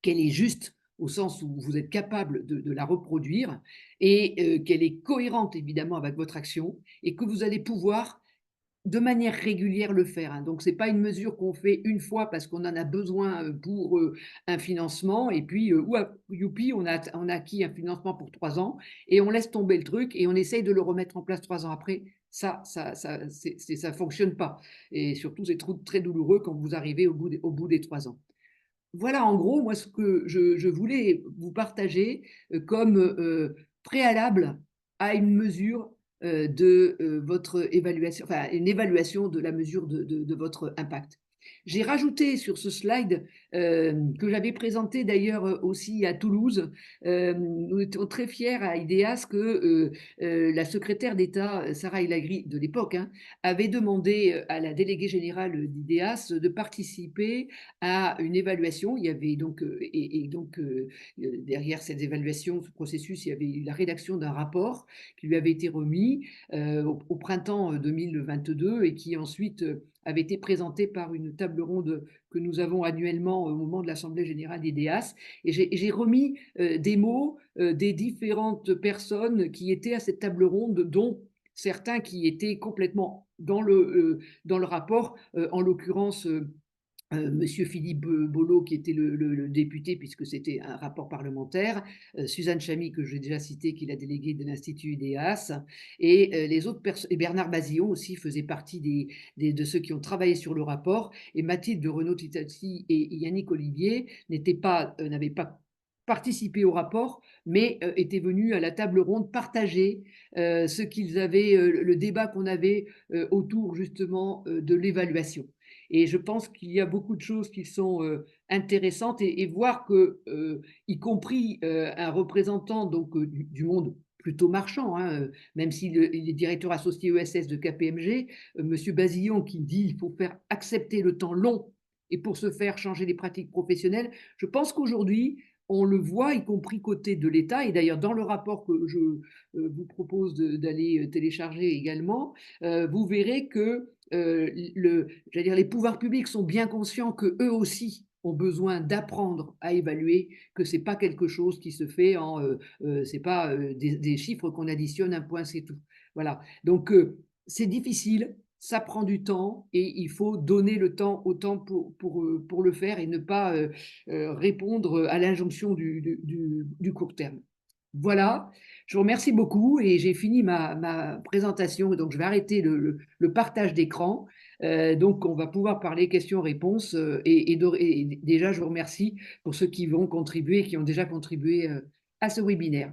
qu'elle est juste au sens où vous êtes capable de la reproduire et qu'elle est cohérente évidemment avec votre action et que vous allez pouvoir de manière régulière le faire, hein. Donc c'est pas une mesure qu'on fait une fois parce qu'on en a besoin, pour, un financement et puis, ouah, youpi, on a acquis un financement pour 3 ans et on laisse tomber le truc et on essaye de le remettre en place 3 ans après. Ça fonctionne pas et surtout c'est très douloureux quand vous arrivez au bout des 3 ans. Voilà en gros moi ce que je voulais vous partager, comme, préalable à une mesure, de votre évaluation, enfin une évaluation de la mesure de votre impact. J'ai rajouté sur ce slide que j'avais présenté d'ailleurs aussi à Toulouse. Nous étions très fiers à IDEAS que la secrétaire d'État, Sarah El Haggri, de l'époque, hein, avait demandé à la déléguée générale d'IDEAS de participer à une évaluation. Il y avait donc, derrière cette évaluation, ce processus, il y avait eu la rédaction d'un rapport qui lui avait été remis au printemps 2022 et qui ensuite avait été présenté par une table ronde que nous avons annuellement au moment de l'Assemblée générale d'IDEAS. Et j'ai remis des mots des différentes personnes qui étaient à cette table ronde, dont certains qui étaient complètement dans le rapport, en l'occurrence Monsieur Philippe Bolo, qui était le député, puisque c'était un rapport parlementaire, Suzanne Chamy, que j'ai déjà citée, qui est la déléguée de l'Institut IDEAS, et les autres personnes, et Bernard Bazillon aussi faisait partie de ceux qui ont travaillé sur le rapport, et Mathilde de Renaud-Titati et Yannick Olivier n'avaient pas participé au rapport, mais étaient venus à la table ronde partager ce qu'ils avaient, le débat qu'on avait autour justement de l'évaluation. Et je pense qu'il y a beaucoup de choses qui sont intéressantes et voir que, y compris un représentant donc, du monde plutôt marchand, hein, même s'il est directeur associé ESS de KPMG, Monsieur Bazillon qui dit qu'il faut faire accepter le temps long et pour ce faire changer les pratiques professionnelles. Je pense qu'aujourd'hui, on le voit, y compris côté de l'État, et d'ailleurs dans le rapport que je vous propose d'aller télécharger également, vous verrez que les pouvoirs publics sont bien conscients qu'eux aussi ont besoin d'apprendre à évaluer, que ce n'est pas quelque chose qui se fait c'est pas des chiffres qu'on additionne, un point, c'est tout. Voilà. Donc, c'est difficile, ça prend du temps et il faut donner le temps au temps pour le faire et ne pas répondre à l'injonction du court terme. Voilà, je vous remercie beaucoup et j'ai fini ma présentation. Donc, je vais arrêter le partage d'écran. Donc, on va pouvoir parler questions-réponses. Et déjà, je vous remercie pour ceux qui vont contribuer, qui ont déjà contribué à ce webinaire.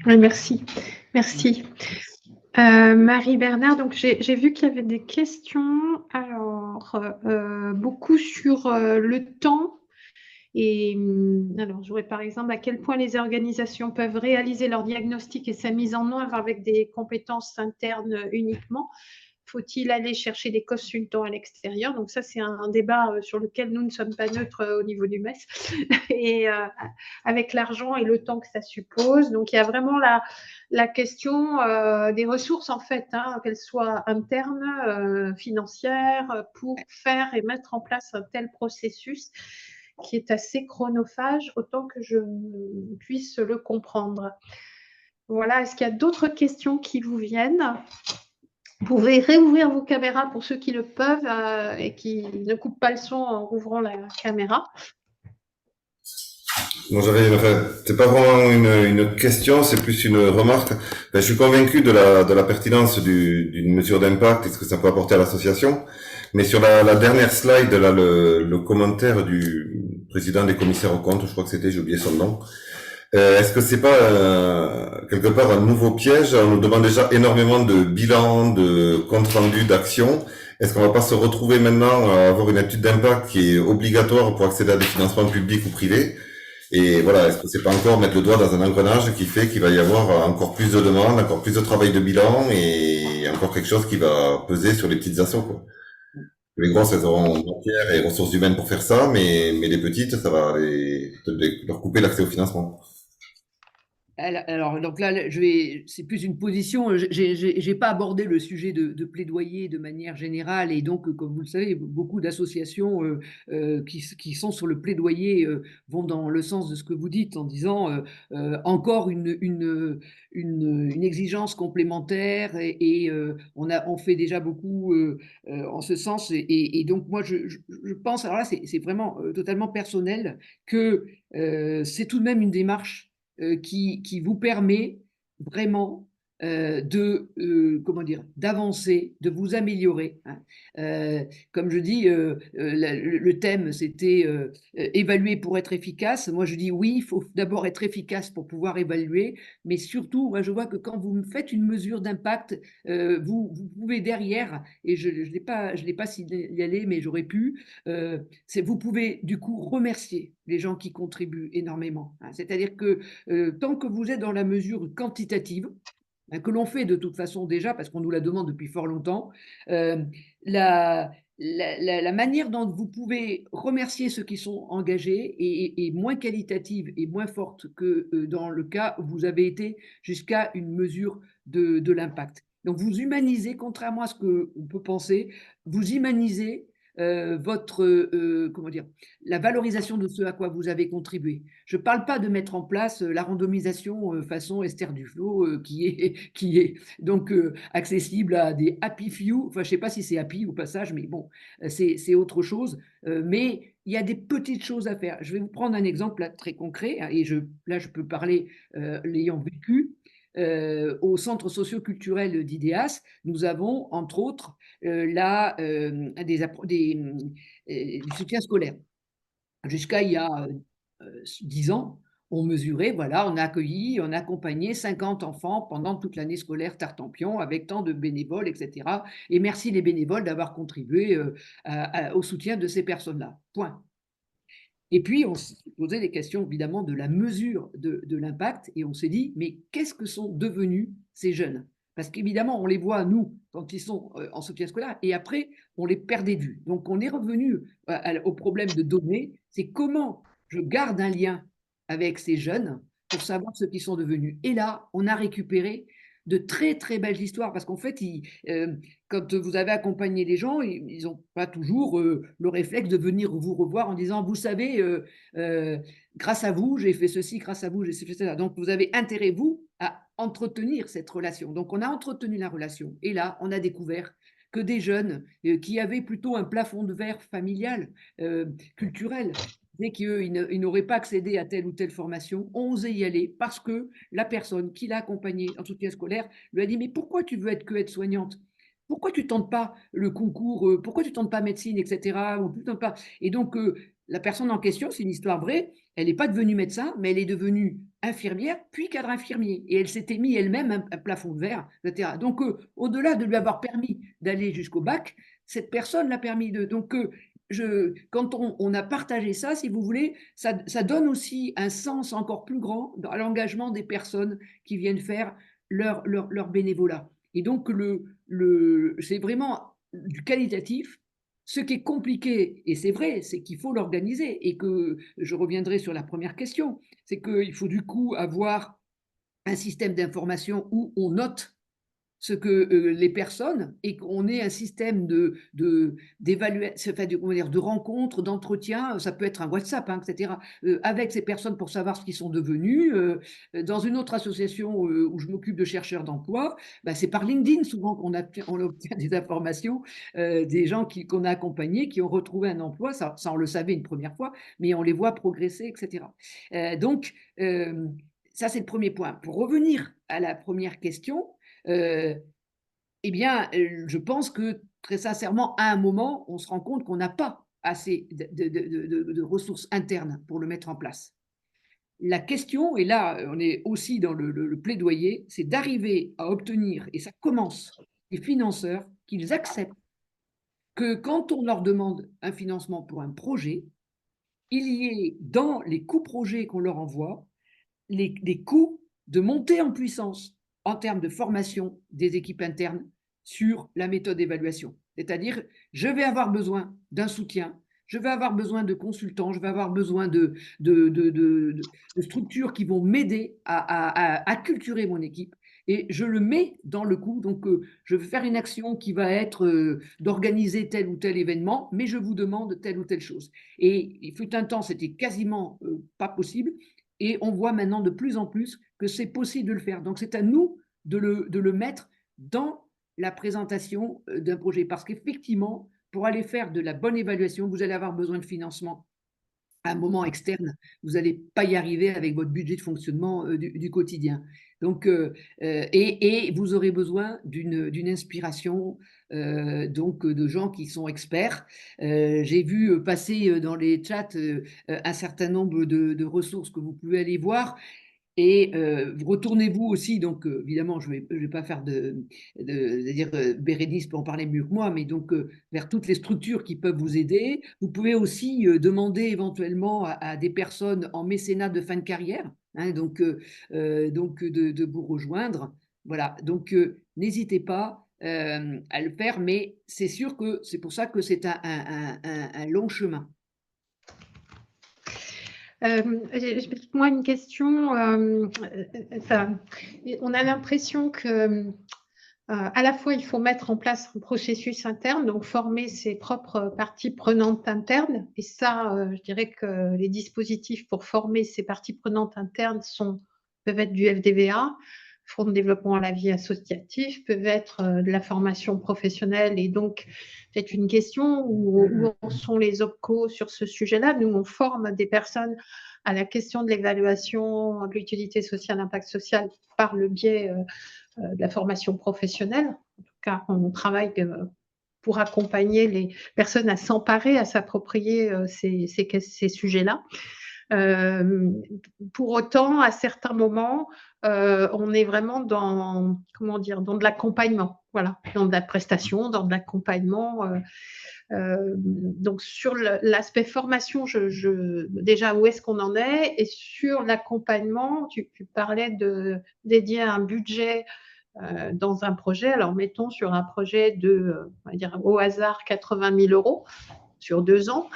Oui, merci. Merci. Marie-Bernard, donc j'ai vu qu'il y avait des questions. Alors, beaucoup sur le temps. Et alors, j'aurais par exemple à quel point les organisations peuvent réaliser leur diagnostic et sa mise en œuvre avec des compétences internes uniquement. Faut-il aller chercher des consultants à l'extérieur? Donc ça, c'est un débat sur lequel nous ne sommes pas neutres au niveau du MES. Et avec l'argent et le temps que ça suppose. Donc il y a vraiment la question des ressources, en fait, hein, qu'elles soient internes, financières, pour faire et mettre en place un tel processus qui est assez chronophage, autant que je puisse le comprendre. Voilà, est-ce qu'il y a d'autres questions qui vous viennent? Vous pouvez réouvrir vos caméras pour ceux qui le peuvent et qui ne coupent pas le son en rouvrant la caméra. Bon, c'est pas vraiment une question, c'est plus une remarque. Je suis convaincu de la pertinence d'une mesure d'impact et ce que ça peut apporter à l'association. Mais sur la dernière slide, là, le commentaire du président des commissaires aux comptes, je crois que c'était, j'ai oublié son nom. Est-ce que c'est pas quelque part un nouveau piège? On nous demande déjà énormément de bilans, de comptes rendus, d'actions. Est-ce qu'on va pas se retrouver maintenant à avoir une étude d'impact qui est obligatoire pour accéder à des financements publics ou privés? Et voilà, est-ce que c'est pas encore mettre le doigt dans un engrenage qui fait qu'il va y avoir encore plus de demandes, encore plus de travail de bilan et encore quelque chose qui va peser sur les petites assos, quoi. Les grosses, elles auront matière et ressources humaines pour faire ça, mais les petites, ça va leur couper l'accès au financement. Alors, donc là, c'est plus une position. J'ai pas abordé le sujet de plaidoyer de manière générale, et donc, comme vous le savez, beaucoup d'associations qui sont sur le plaidoyer vont dans le sens de ce que vous dites, en disant encore une exigence complémentaire, et on fait déjà beaucoup en ce sens. Et donc, moi, je pense, alors là, c'est vraiment totalement personnel, que c'est tout de même une démarche qui vous permet vraiment comment dire, d'avancer, de vous améliorer, hein. Comme je dis, le thème, c'était évaluer pour être efficace. Moi, je dis oui, il faut d'abord être efficace pour pouvoir évaluer, mais surtout, moi, je vois que quand vous faites une mesure d'impact, vous pouvez derrière, et je ne l'ai pas signalé, mais j'aurais pu, vous pouvez du coup remercier les gens qui contribuent énormément, hein. C'est-à-dire que tant que vous êtes dans la mesure quantitative, que l'on fait de toute façon déjà, parce qu'on nous la demande depuis fort longtemps, la, la manière dont vous pouvez remercier ceux qui sont engagés est moins qualitative et moins forte que dans le cas où vous avez été jusqu'à une mesure de l'impact. Donc vous humanisez, contrairement à ce qu'on peut penser, vous humanisez comment dire, la valorisation de ce à quoi vous avez contribué. Je ne parle pas de mettre en place la randomisation façon Esther Duflo qui est donc accessible à des happy few. Enfin, je ne sais pas si c'est happy au passage, mais bon, c'est autre chose. Mais il y a des petites choses à faire. Je vais vous prendre un exemple là, très concret, hein, et là, je peux parler l'ayant vécu. Au centre socio-culturel d'IDEAS, nous avons, entre autres, du soutien scolaire. Jusqu'à il y a 10 ans, on mesurait, voilà, on a accueilli, on a accompagné 50 enfants pendant toute l'année scolaire Tartampion avec tant de bénévoles, etc. Et merci les bénévoles d'avoir contribué au soutien de ces personnes-là. Point. Et puis, on s'est posé des questions, évidemment, de la mesure de l'impact, et on s'est dit, mais qu'est-ce que sont devenus ces jeunes? Parce qu'évidemment, on les voit, nous, quand ils sont en soutien scolaire, et après, on les perdait de vue. Donc, on est revenu au problème de données, c'est comment je garde un lien avec ces jeunes pour savoir ce qu'ils sont devenus. Et là, on a récupéré de très, très belles histoires, parce qu'en fait, quand vous avez accompagné les gens, ils n'ont pas toujours le réflexe de venir vous revoir en disant, vous savez, grâce à vous, j'ai fait ceci, grâce à vous, j'ai fait cela. Donc, vous avez intérêt, vous, à entretenir cette relation. Donc, on a entretenu la relation. Et là, on a découvert que des jeunes qui avaient plutôt un plafond de verre familial, culturel, dès qu'ils n'auraient pas accédé à telle ou telle formation, ont osé y aller parce que la personne qui l'a accompagné en soutien scolaire lui a dit, mais pourquoi tu veux être que aide-soignante? Pourquoi tu ne tentes pas le concours? Pourquoi tu ne tentes pas médecine, etc. Ou tu tentes pas... Et donc, la personne en question, c'est une histoire vraie, elle n'est pas devenue médecin, mais elle est devenue infirmière, puis cadre infirmier. Et elle s'était mis elle-même un plafond de verre, etc. Donc, au-delà de lui avoir permis d'aller jusqu'au bac, cette personne l'a permis de... Donc, quand on a partagé ça, si vous voulez, ça donne aussi un sens encore plus grand à l'engagement des personnes qui viennent faire leur bénévolat. Et donc, c'est vraiment du qualitatif. Ce qui est compliqué, et c'est vrai, c'est qu'il faut l'organiser, et que je reviendrai sur la première question, c'est qu'il faut du coup avoir un système d'information où on note ce que les personnes, et qu'on ait un système d'évaluation, enfin, de rencontres, d'entretien, ça peut être un WhatsApp, hein, etc., avec ces personnes pour savoir ce qu'ils sont devenus. Dans une autre association où je m'occupe de chercheurs d'emploi, bah, c'est par LinkedIn souvent qu'on obtient des informations des gens qu'on a accompagnés, qui ont retrouvé un emploi, ça on le savait une première fois, mais on les voit progresser, etc. Donc, ça c'est le premier point. Pour revenir à la première question, eh bien, je pense que très sincèrement, à un moment, on se rend compte qu'on n'a pas assez de ressources internes pour le mettre en place. La question, et là, on est aussi dans le plaidoyer, c'est d'arriver à obtenir, et ça commence, des financeurs qu'ils acceptent que quand on leur demande un financement pour un projet, il y ait dans les coûts projets qu'on leur envoie, les coûts de montée en puissance en termes de formation des équipes internes sur la méthode d'évaluation. C'est-à-dire, je vais avoir besoin d'un soutien, je vais avoir besoin de consultants, je vais avoir besoin de structures qui vont m'aider à acculturer mon équipe. Et je le mets dans le coup. Donc, je vais faire une action qui va être d'organiser tel ou tel événement, mais je vous demande telle ou telle chose. Et il fut un temps, c'était quasiment pas possible. Et on voit maintenant de plus en plus que c'est possible de le faire. Donc, c'est à nous de le mettre dans la présentation d'un projet. Parce qu'effectivement, pour aller faire de la bonne évaluation, vous allez avoir besoin de financement à un moment externe, vous n'allez pas y arriver avec votre budget de fonctionnement du quotidien. Donc, et vous aurez besoin d'une inspiration, donc de gens qui sont experts. J'ai vu passer dans les chats un certain nombre de ressources que vous pouvez aller voir. Et retournez-vous aussi, donc évidemment, je vais pas faire dire Bérénice peut en parler mieux que moi, mais donc vers toutes les structures qui peuvent vous aider. Vous pouvez aussi demander éventuellement à des personnes en mécénat de fin de carrière, hein, donc de vous rejoindre. Voilà, donc n'hésitez pas à le faire, mais c'est sûr que c'est pour ça que c'est un long chemin. Moi, une question, enfin, on a l'impression que à la fois, il faut mettre en place un processus interne, donc former ses propres parties prenantes internes. Et ça, je dirais que les dispositifs pour former ces parties prenantes internes peuvent être du FDVA, Fonds de développement à la vie associative, peuvent être de la formation professionnelle. Et donc, peut-être une question, où en sont les OPCO sur ce sujet-là? Nous, on forme des personnes à la question de l'évaluation de l'utilité sociale, l'impact social, par le biais de la formation professionnelle. En tout cas, on travaille pour accompagner les personnes à s'emparer, à s'approprier ces sujets-là. Pour autant, à certains moments, on est vraiment dans, comment dire, dans de l'accompagnement, voilà, dans de la prestation, dans de l'accompagnement. Donc, sur l'aspect formation, déjà, où est-ce qu'on en est? Et sur l'accompagnement, tu parlais de dédier un budget dans un projet. Alors, mettons sur un projet de, on va dire au hasard, 80 000 € sur 2 ans.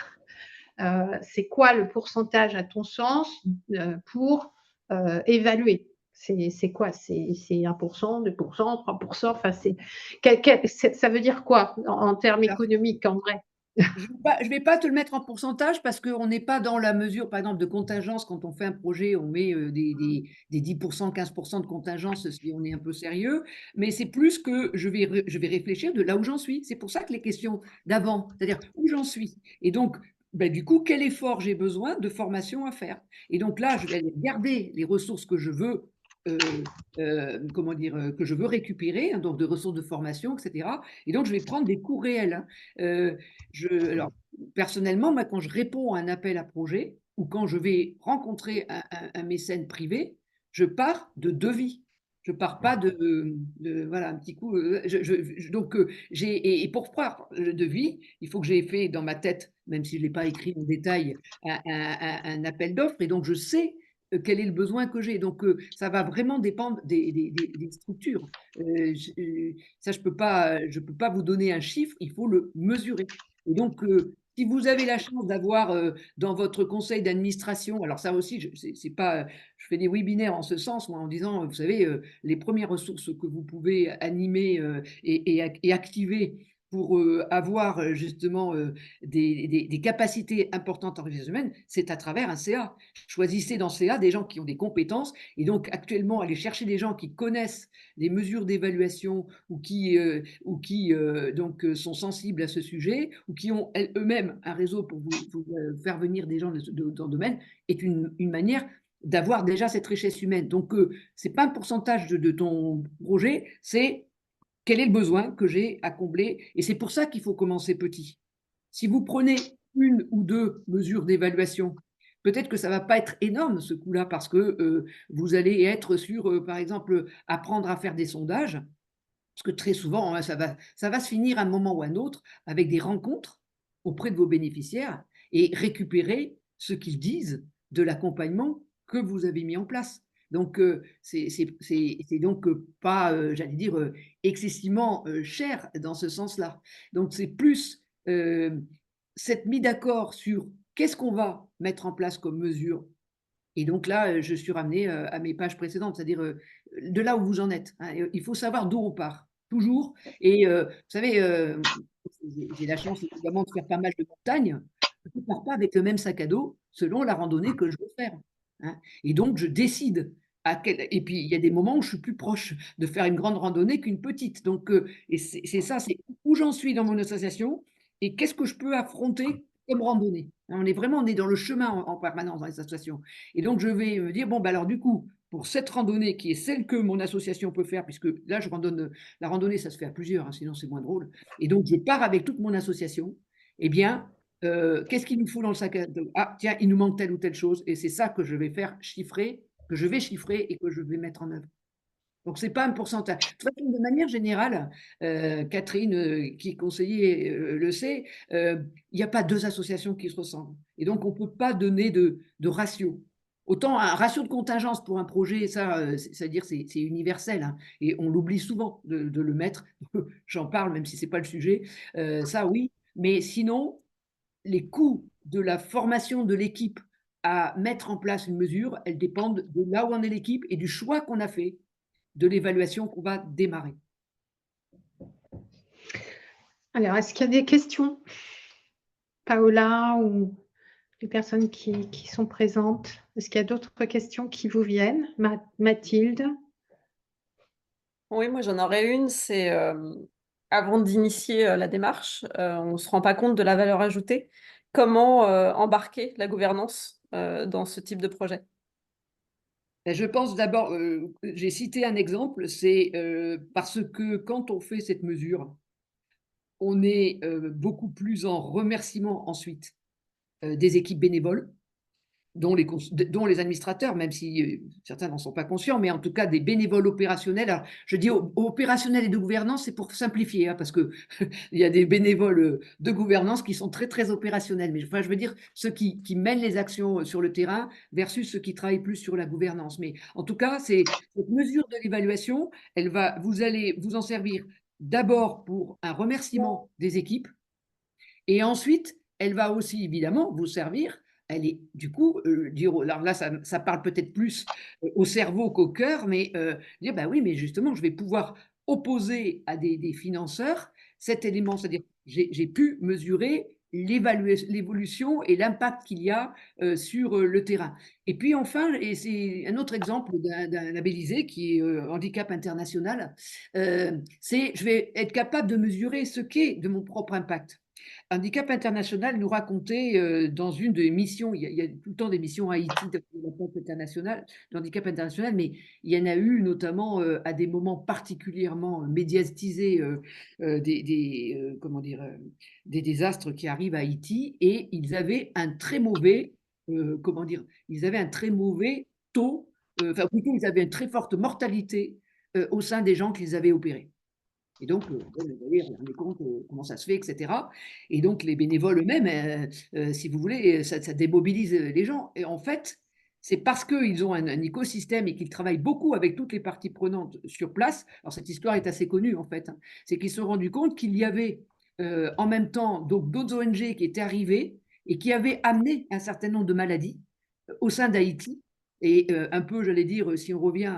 C'est quoi le pourcentage, à ton sens, pour évaluer? C'est quoi? C'est 1%, 2%, 3%? Enfin, ça veut dire quoi en termes économiques, en vrai? Je ne vais pas te le mettre en pourcentage parce qu'on n'est pas dans la mesure, par exemple, de contingence. Quand on fait un projet, on met des 10%, 15% de contingence si on est un peu sérieux. Mais c'est plus que je vais réfléchir de là où j'en suis. C'est pour ça que les questions d'avant, c'est-à-dire où j'en suis. Et donc, ben, du coup, quel effort j'ai besoin de formation à faire? Et donc là, je vais aller regarder les ressources que je veux. Comment dire, que je veux récupérer, hein, donc de ressources de formation, etc. Et donc, je vais prendre des coûts réels, hein. Alors, personnellement, moi, quand je réponds à un appel à projet ou quand je vais rencontrer un mécène privé, je pars de devis. Je pars pas voilà, un petit coup. Donc, et pour faire le devis, il faut que j'ai fait dans ma tête, même si je ne l'ai pas écrit en détail, un appel d'offres. Et donc, je sais quel est le besoin que j'ai. Donc, ça va vraiment dépendre des structures. Ça, je peux pas vous donner un chiffre, il faut le mesurer. Et donc, si vous avez la chance d'avoir dans votre conseil d'administration, alors ça aussi, c'est pas, je fais des webinaires en ce sens, moi, en disant, vous savez, les premières ressources que vous pouvez animer et activer pour avoir justement des capacités importantes en ressources humaines, c'est à travers un CA. Choisissez dans CA des gens qui ont des compétences et donc actuellement, allez chercher des gens qui connaissent les mesures d'évaluation ou qui donc sont sensibles à ce sujet ou qui ont eux-mêmes un réseau pour vous faire venir des gens dans le domaine est une manière d'avoir déjà cette richesse humaine. Donc, ce n'est pas un pourcentage de ton projet, c'est quel est le besoin que j'ai à combler. Et c'est pour ça qu'il faut commencer petit. Si vous prenez une ou deux mesures d'évaluation, peut-être que ça ne va pas être énorme ce coup-là parce que vous allez être sur, par exemple, apprendre à faire des sondages. Parce que très souvent, hein, ça va se finir à un moment ou à un autre avec des rencontres auprès de vos bénéficiaires et récupérer ce qu'ils disent de l'accompagnement que vous avez mis en place. Donc, c'est donc pas, j'allais dire, excessivement cher dans ce sens-là. Donc, c'est plus cette mise d'accord sur qu'est-ce qu'on va mettre en place comme mesure. Et donc là, je suis ramenée à mes pages précédentes, c'est-à-dire de là où vous en êtes, hein. Il faut savoir d'où on part, toujours. Et vous savez, j'ai la chance évidemment de faire pas mal de montagnes. Je ne pars pas avec le même sac à dos selon la randonnée que je veux faire, hein. Et donc, je décide. Et puis, il y a des moments où je suis plus proche de faire une grande randonnée qu'une petite. Donc, et c'est ça, c'est où j'en suis dans mon association et qu'est-ce que je peux affronter comme randonnée. On est dans le chemin en permanence dans les associations. Et donc, je vais me dire, bon, bah alors du coup, pour cette randonnée qui est celle que mon association peut faire, puisque là, je randonne, la randonnée, ça se fait à plusieurs, hein, sinon c'est moins drôle. Et donc, je pars avec toute mon association. Eh bien, qu'est-ce qu'il nous faut dans le sac à dos? Ah, tiens, il nous manque telle ou telle chose. Et c'est ça que je vais faire chiffrer, que je vais chiffrer et que je vais mettre en œuvre. Donc, ce n'est pas un pourcentage. De toute façon, de manière générale, Catherine, qui est conseillère, le sait, il n'y a pas deux associations qui se ressemblent. Et donc, on ne peut pas donner de ratio. Autant un ratio de contingence pour un projet, ça, c'est-à-dire c'est universel, hein, et on l'oublie souvent de le mettre. J'en parle, même si ce n'est pas le sujet. Ça, oui. Mais sinon, les coûts de la formation de l'équipe à mettre en place une mesure, elles dépendent de là où en est l'équipe et du choix qu'on a fait de l'évaluation qu'on va démarrer. Alors, est-ce qu'il y a des questions, Paola, ou les personnes qui sont présentes? Est-ce qu'il y a d'autres questions qui vous viennent? Mathilde? Oui, moi j'en aurais une, c'est avant d'initier la démarche, on ne se rend pas compte de la valeur ajoutée. Comment embarquer la gouvernance dans ce type de projet? Je pense d'abord, j'ai cité un exemple, c'est parce que quand on fait cette mesure, on est beaucoup plus en remerciement ensuite des équipes bénévoles, dont les administrateurs, même si certains n'en sont pas conscients, mais en tout cas des bénévoles opérationnels. Alors, je dis opérationnels et de gouvernance, c'est pour simplifier, hein, parce qu'il y a des bénévoles de gouvernance qui sont très, très opérationnels. Mais enfin, je veux dire, ceux qui mènent les actions sur le terrain versus ceux qui travaillent plus sur la gouvernance. Mais en tout cas, cette mesure de l'évaluation, vous allez vous en servir d'abord pour un remerciement des équipes, et ensuite, elle va aussi évidemment vous servir. Elle est du coup, alors là, ça parle peut-être plus au cerveau qu'au cœur, mais dire, bah oui, mais justement, je vais pouvoir opposer à des financeurs cet élément, c'est-à-dire j'ai pu mesurer l'évolution et l'impact qu'il y a sur le terrain. Et puis enfin, et c'est un autre exemple d'un labellisé qui est Handicap International, c'est je vais être capable de mesurer ce qu'est de mon propre impact. Handicap International nous racontait dans une des missions, il y a tout le temps des missions à Haïti de Handicap International, mais il y en a eu notamment à des moments particulièrement médiatisés comment dire, des désastres qui arrivent à Haïti, et ils avaient un très mauvais, comment dire, ils avaient un très mauvais taux, enfin plutôt ils avaient une très forte mortalité au sein des gens qu'ils avaient opérés. Et donc, vous voyez, vous vous rendez compte comment ça se fait, etc. Et donc, les bénévoles eux-mêmes, si vous voulez, ça démobilise les gens. Et en fait, c'est parce qu'ils ont un écosystème et qu'ils travaillent beaucoup avec toutes les parties prenantes sur place. Alors, cette histoire est assez connue, en fait, hein. C'est qu'ils se sont rendus compte qu'il y avait en même temps d'autres ONG qui étaient arrivées et qui avaient amené un certain nombre de maladies au sein d'Haïti. Et un peu, j'allais dire, si on revient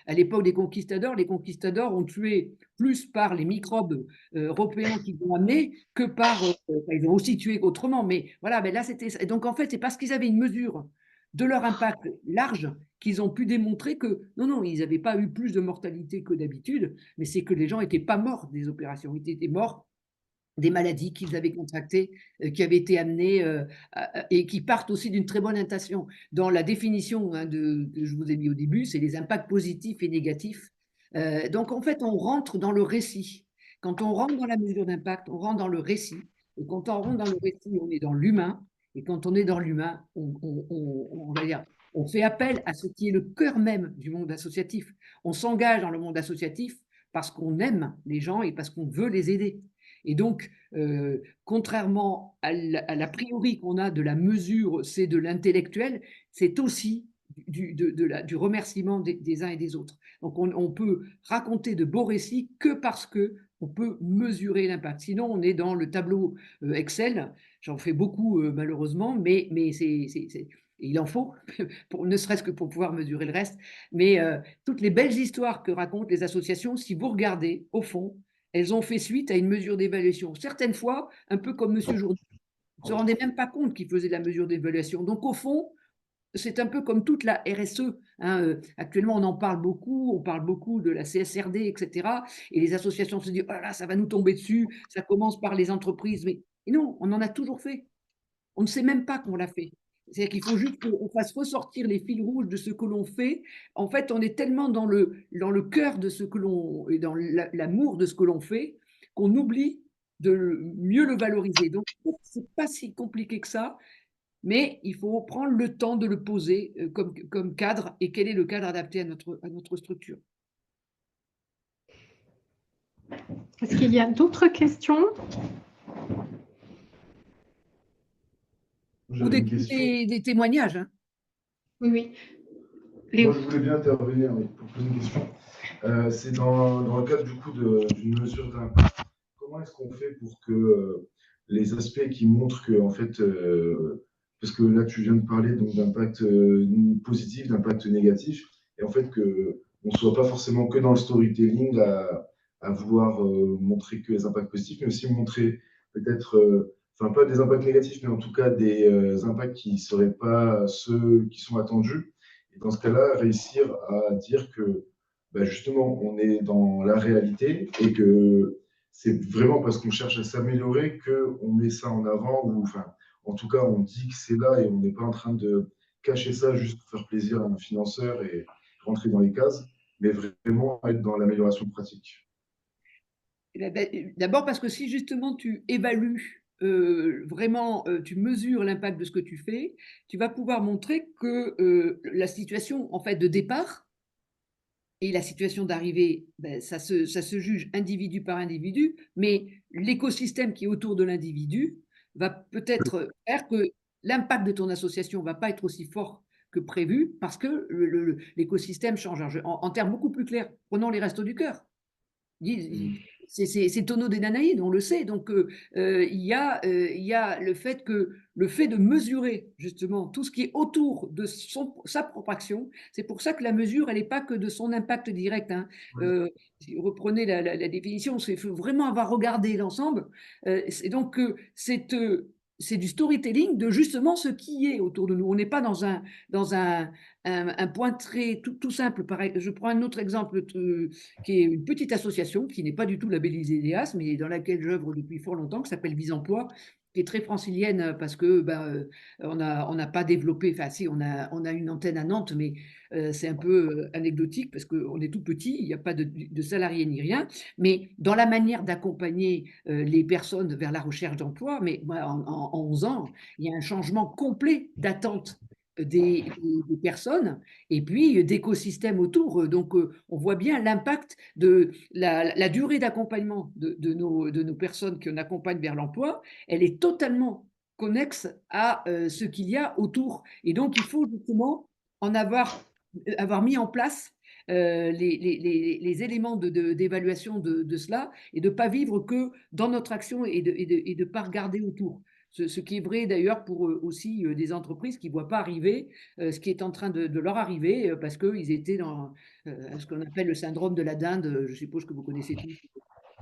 à l'époque des conquistadors, les conquistadors ont tué plus par les microbes européens qu'ils ont amenés que par. Ils ont aussi tué autrement, mais voilà, mais là c'était. Donc en fait, c'est parce qu'ils avaient une mesure de leur impact large qu'ils ont pu démontrer que non, non, ils n'avaient pas eu plus de mortalité que d'habitude, mais c'est que les gens n'étaient pas morts des opérations, ils étaient morts des maladies qu'ils avaient contractées, qui avaient été amenées et qui partent aussi d'une très bonne intention. Dans la définition hein, que je vous ai mis au début, c'est les impacts positifs et négatifs. Donc en fait, on rentre dans le récit. Quand on rentre dans la mesure d'impact, on rentre dans le récit. Et quand on rentre dans le récit, on est dans l'humain. Et quand on est dans l'humain, on va dire, on fait appel à ce qui est le cœur même du monde associatif. On s'engage dans le monde associatif parce qu'on aime les gens et parce qu'on veut les aider. Et donc, contrairement à l'a priori qu'on a de la mesure, c'est de l'intellectuel, c'est aussi du remerciement des uns et des autres. Donc, on peut raconter de beaux récits que parce qu'on peut mesurer l'impact. Sinon, on est dans le tableau Excel. J'en fais beaucoup, malheureusement, mais il en faut, ne serait-ce que pour pouvoir mesurer le reste. Mais toutes les belles histoires que racontent les associations, si vous regardez, au fond, elles ont fait suite à une mesure d'évaluation. Certaines fois, un peu comme M. Jourdain, ne se rendait même pas compte qu'il faisait la mesure d'évaluation. Donc, au fond, c'est un peu comme toute la RSE. Hein. Actuellement, on en parle beaucoup, on parle beaucoup de la CSRD, etc. Et les associations se disent, oh là, ça va nous tomber dessus, ça commence par les entreprises. Mais et non, on en a toujours fait. On ne sait même pas qu'on l'a fait. C'est-à-dire qu'il faut juste qu'on fasse ressortir les fils rouges de ce que l'on fait. En fait, on est tellement dans le cœur de ce que l'on, et dans l'amour de ce que l'on fait, qu'on oublie de mieux le valoriser. Donc, c'est pas si compliqué que ça, mais il faut prendre le temps de le poser comme cadre, et quel est le cadre adapté à notre structure. Est-ce qu'il y a d'autres questions? Ou J'avais une question. des témoignages. Hein. Oui, oui. Moi, Léo. je voulais bien intervenir pour poser une question. C'est dans le cadre du coup d'une mesure d'impact. Comment est-ce qu'on fait pour que les aspects qui montrent que, en fait, parce que là, tu viens de parler donc d'impact positif, d'impact négatif, et en fait que on ne soit pas forcément que dans le storytelling à vouloir montrer que les impacts positifs, mais aussi montrer peut-être, enfin pas des impacts négatifs, mais en tout cas des impacts qui ne seraient pas ceux qui sont attendus. Et dans ce cas-là, réussir à dire que bah, justement, on est dans la réalité et que c'est vraiment parce qu'on cherche à s'améliorer qu'on met ça en avant, ou enfin, en tout cas, on dit que c'est là et on n'est pas en train de cacher ça juste pour faire plaisir à un financeur et rentrer dans les cases, mais vraiment être dans l'amélioration pratique. D'abord parce que si justement tu évalues vraiment, tu mesures l'impact de ce que tu fais, tu vas pouvoir montrer que la situation en fait de départ et la situation d'arrivée, ben, ça se juge individu par individu, mais l'écosystème qui est autour de l'individu va peut-être faire que l'impact de ton association ne va pas être aussi fort que prévu parce que l'écosystème change. En termes beaucoup plus clairs, prenons les Restos du Cœur. C'est Tonneau des Danaïdes, on le sait. Donc, il y a le fait de mesurer justement tout ce qui est autour de sa propre action. C'est pour ça que la mesure, elle n'est pas que de son impact direct. Hein. Oui. Si vous reprenez la définition, il faut vraiment avoir regardé l'ensemble. Donc, c'est du storytelling de justement ce qui est autour de nous. On n'est pas dans un point très tout simple. Pareil. Je prends un autre exemple qui est une petite association qui n'est pas du tout labellisée EDEAS, mais dans laquelle j'œuvre depuis fort longtemps, qui s'appelle Visemploi, qui est très francilienne parce que on n'a pas développé, enfin si, on a une antenne à Nantes, mais c'est un peu anecdotique parce qu'on est tout petit, il n'y a pas de salariés ni rien, mais dans la manière d'accompagner les personnes vers la recherche d'emploi, mais en 11 ans, il y a un changement complet d'attente des personnes et puis d'écosystèmes autour. Donc, on voit bien l'impact de la durée d'accompagnement de nos personnes qu'on accompagne vers l'emploi. Elle est totalement connexe à ce qu'il y a autour. Et donc, il faut justement avoir mis en place les éléments d'évaluation de cela et de ne pas vivre que dans notre action et de ne pas regarder autour. Ce qui est vrai d'ailleurs pour aussi des entreprises qui ne voient pas arriver ce qui est en train de leur arriver parce qu'ils étaient dans ce qu'on appelle le syndrome de la dinde. Je suppose que vous connaissez tous